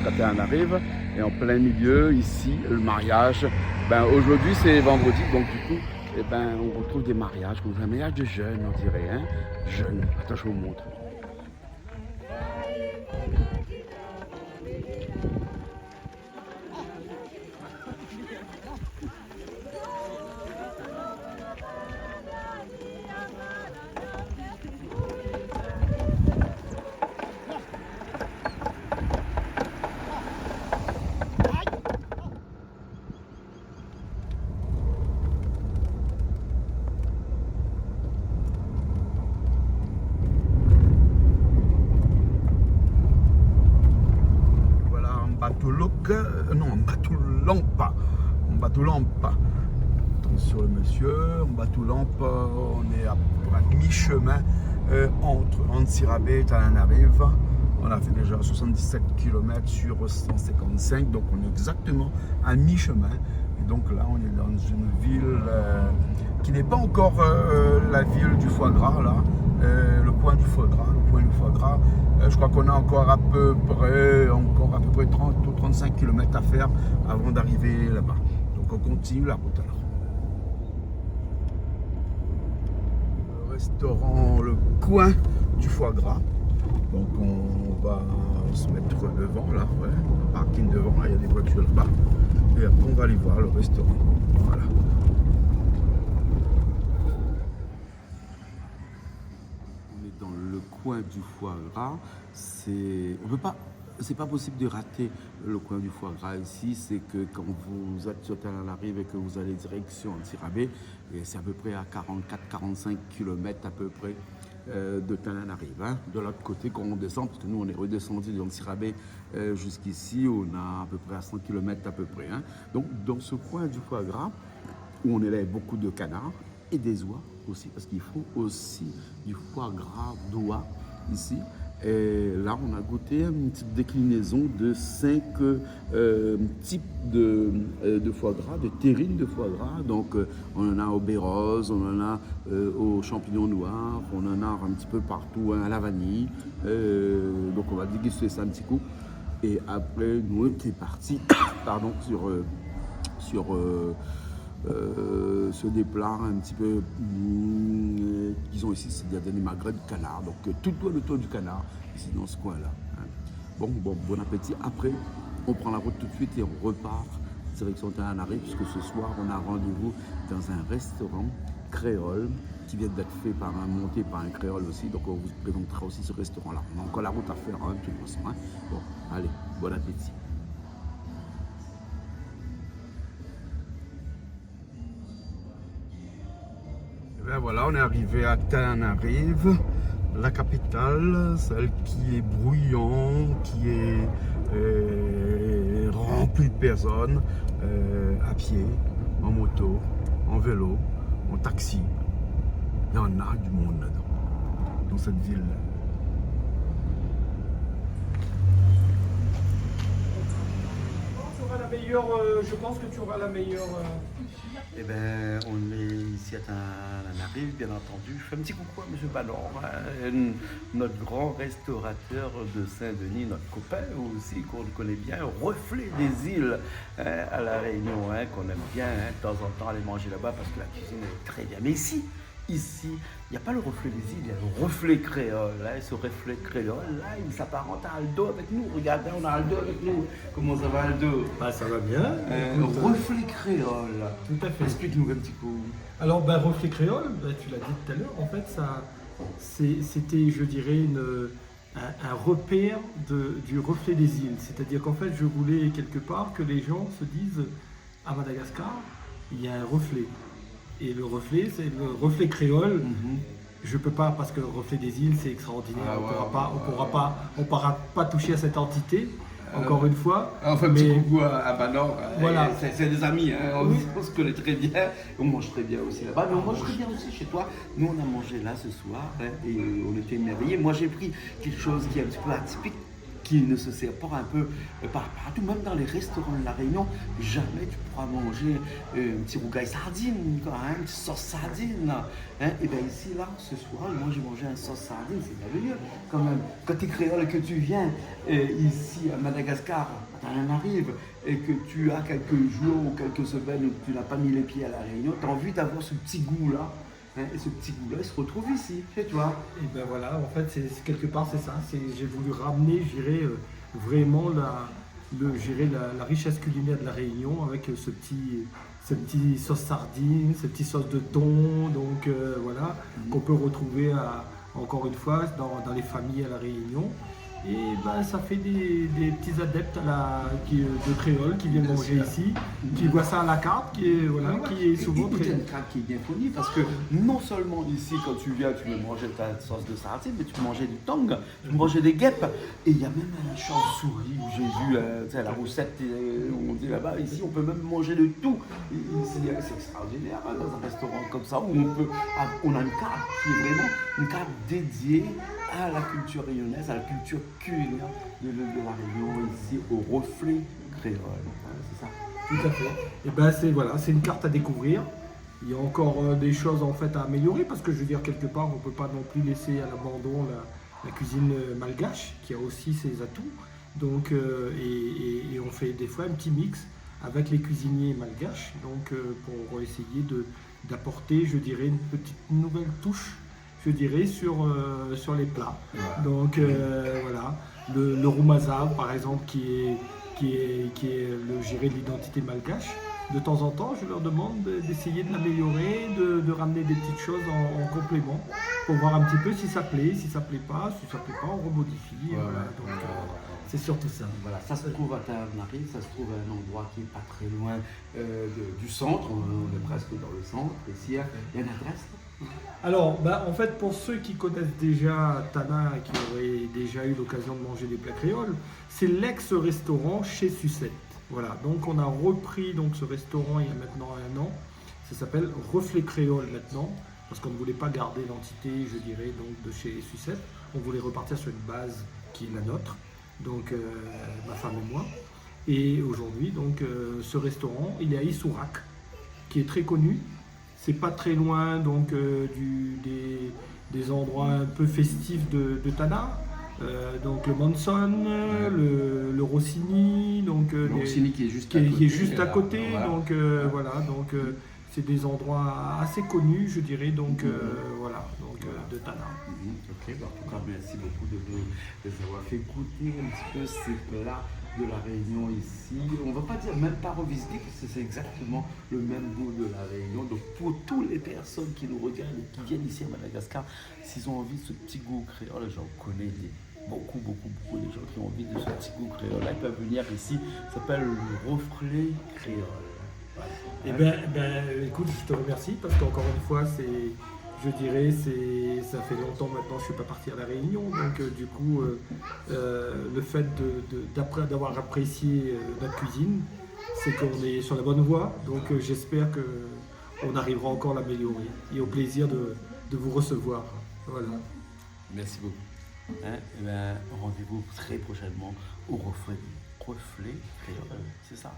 Antananarive, et en plein milieu ici le mariage. Aujourd'hui c'est vendredi, donc du coup eh ben, on retrouve des mariages, comme un mariage de jeunes, on dirait, hein, jeunes. Attends, je vous montre. Mbatulampa. Attention le monsieur, Mbatulampa, on est à mi-chemin entre Antsirabe et Tananarive. On a fait déjà 77 km sur 155, donc on est exactement à mi-chemin. Et donc là, on est dans une ville qui n'est pas encore la ville du foie gras, là, le coin du foie gras. Je crois qu'on a encore à peu près 30 ou 35 km à faire avant d'arriver là-bas. Donc on continue la route alors. Le restaurant, le coin du foie gras. Donc on va se mettre devant là, ouais, le parking devant, là, il y a des voitures là-bas. Et après on va aller voir le restaurant. Voilà. On est dans le coin du foie gras. C'est pas possible de rater le coin du foie gras ici. C'est que quand vous êtes sur Tananarive et que vous allez direction Antsirabe, c'est à peu près à 44-45 km à peu près de Tananarive. Hein. De l'autre côté, quand on descend, parce que nous on est redescendu d'Antsirabe jusqu'ici, on a à peu près à 100 km à peu près. Hein. Donc dans ce coin du foie gras, où on élève beaucoup de canards et des oies aussi, parce qu'il faut aussi du foie gras d'oie ici. Et là, on a goûté une petite déclinaison de 5 types de foie gras, de terrines de foie gras. Donc, on en a au baie rose, on en a aux champignons noirs, on en a un petit peu partout, hein, à la vanille. Donc, on va déguster ça un petit coup. Et après, nous, on est parti pardon, sur des plats un petit peu qu'ils ont ici, c'est des magrets de canard, donc tout le tour du canard ici dans ce coin là, hein. Bon appétit. Après on prend la route tout de suite et on repart direction Tananarive, puisque ce soir on a rendez-vous dans un restaurant créole qui vient d'être fait monté par un créole aussi, donc on vous présentera aussi ce restaurant là. On a encore la route à faire, hein, de toute façon, hein. Bon, allez, bon appétit. Ben voilà, on est arrivé à Tananarive, la capitale, celle qui est bruyante, qui est remplie de personnes, à pied, en moto, en vélo, en taxi. Il y en a du monde là-dedans, dans cette ville. Je pense que tu auras la meilleure. Eh bien, on est ici à Tananarive, bien entendu. Je fais un petit coucou à M. Banor, hein, notre grand restaurateur de Saint-Denis, notre copain aussi, qu'on connaît bien, reflet des îles, hein, à La Réunion, hein, qu'on aime bien, hein, de temps en temps aller manger là-bas parce que la cuisine est très bien. Mais ici, il n'y a pas le reflet des îles, il y a le reflet créole. Hein, et ce reflet créole, là, il s'apparente à Aldo avec nous. Regardez, on a Aldo avec nous. Comment ça va, Aldo? Bah, ça va bien. Reflet créole. Tout à fait. Explique-nous un petit coup. Alors, reflet créole, tu l'as dit tout à l'heure, en fait, c'était, je dirais, un repère du reflet des îles. C'est-à-dire qu'en fait, je voulais quelque part que les gens se disent, à Madagascar, il y a un reflet. Et le reflet, c'est le reflet créole. Je peux pas, parce que le reflet des îles, c'est extraordinaire. On ne pourra pas toucher à cette entité, encore une fois. On fait un petit coucou à Banor. Voilà. C'est des amis, hein. On se connaît très bien. On mange très bien aussi là-bas. Mais on mange très bien aussi chez toi. Nous, on a mangé là ce soir, hein, et on était émerveillés. Moi, j'ai pris quelque chose qui est un petit peu atypique, qui ne se sert pas un peu partout, même dans les restaurants de la Réunion, jamais tu pourras manger un petit rougail sardine, quoi, hein, une petite sauce sardine. Hein. Et bien ici, là, ce soir, moi j'ai mangé une sauce sardine, c'est merveilleux quand même. Quand tu es créole et que tu viens ici à Madagascar, quand rien n'arrive, et que tu as quelques jours ou quelques semaines où tu n'as pas mis les pieds à la Réunion, tu as envie d'avoir ce petit goût-là. Hein, et ce petit goût-là, il se retrouve ici, chez toi. Et ben voilà, en fait, quelque part, c'est ça. J'ai voulu ramener, je dirais, vraiment la richesse culinaire de la Réunion avec ce petit sauce sardine, ce petit sauce de thon, donc voilà, qu'on peut retrouver encore une fois dans les familles à la Réunion. Et ben, ça fait des petits adeptes de créole qui viennent manger ici, qui voient ça à la carte, qui est souvent très... très... une carte qui est bien fournie parce que non seulement ici, quand tu viens, tu veux manger ta sauce de sardine, mais tu peux manger du tong, tu peux manger des guêpes. Et il y a même un chauve-souris où j'ai vu la recette, où on dit là-bas, ici on peut même manger de tout. C'est extraordinaire hein, dans un restaurant comme ça où on a une carte qui est vraiment une carte dédiée à la culture réunionnaise, à la culture culinaire de la Réunion, ici au reflet créole. C'est ça. Tout à fait. Et ben c'est une carte à découvrir. Il y a encore des choses en fait à améliorer parce que je veux dire quelque part on ne peut pas non plus laisser à l'abandon la cuisine malgache qui a aussi ses atouts. Donc et on fait des fois un petit mix avec les cuisiniers malgaches donc pour essayer d'apporter je dirais une petite nouvelle touche je dirais sur les plats. Ouais. Donc voilà, le roumazav par exemple qui est l'identité malgache. De temps en temps, je leur demande d'essayer de l'améliorer, de ramener des petites choses en complément pour voir un petit peu si ça plaît, si ça plaît pas, on remodifie. Voilà. Donc c'est surtout ça. Voilà, ça se trouve à Tavanari, ça se trouve à un endroit qui n'est pas très loin du centre, on est presque dans le centre. Ici, il y a une adresse. Alors, en fait, pour ceux qui connaissent déjà Tana et qui auraient déjà eu l'occasion de manger des plats créoles, c'est l'ex-restaurant chez Sucette. Voilà, donc on a repris donc, ce restaurant il y a maintenant 1 an. Ça s'appelle Reflet Créole maintenant, parce qu'on ne voulait pas garder l'entité, je dirais, donc, de chez Sucette. On voulait repartir sur une base qui est la nôtre, donc ma femme et moi. Et aujourd'hui, donc, ce restaurant, il est à Issourac, qui est très connu. C'est pas très loin donc des endroits un peu festifs de Tana, donc le Manson, le Rossini, donc le Rossini qui est juste à côté, voilà. Donc voilà, donc c'est des endroits assez connus, je dirais, donc voilà, donc de Tana. Ok, en tout cas merci beaucoup de nous avoir fait goûter un petit peu ces plats de la Réunion ici. On ne va pas dire même pas revisiter parce que c'est exactement le même goût de la Réunion. Donc pour toutes les personnes qui nous regardent et qui viennent ici à Madagascar, s'ils ont envie de ce petit goût créole, j'en connais beaucoup de gens qui ont envie de ce petit goût créole. Là, ils peuvent venir ici, ça s'appelle le reflet créole. Voilà. Eh ben, écoute, je te remercie parce qu'encore une fois, je dirais, ça fait longtemps maintenant que je ne suis pas parti à la Réunion, donc du coup, le fait d'avoir apprécié notre cuisine, c'est qu'on est sur la bonne voie, donc j'espère qu'on arrivera encore à l'améliorer et au plaisir de vous recevoir. Voilà. Merci beaucoup. Rendez-vous très prochainement au reflet créole, c'est ça.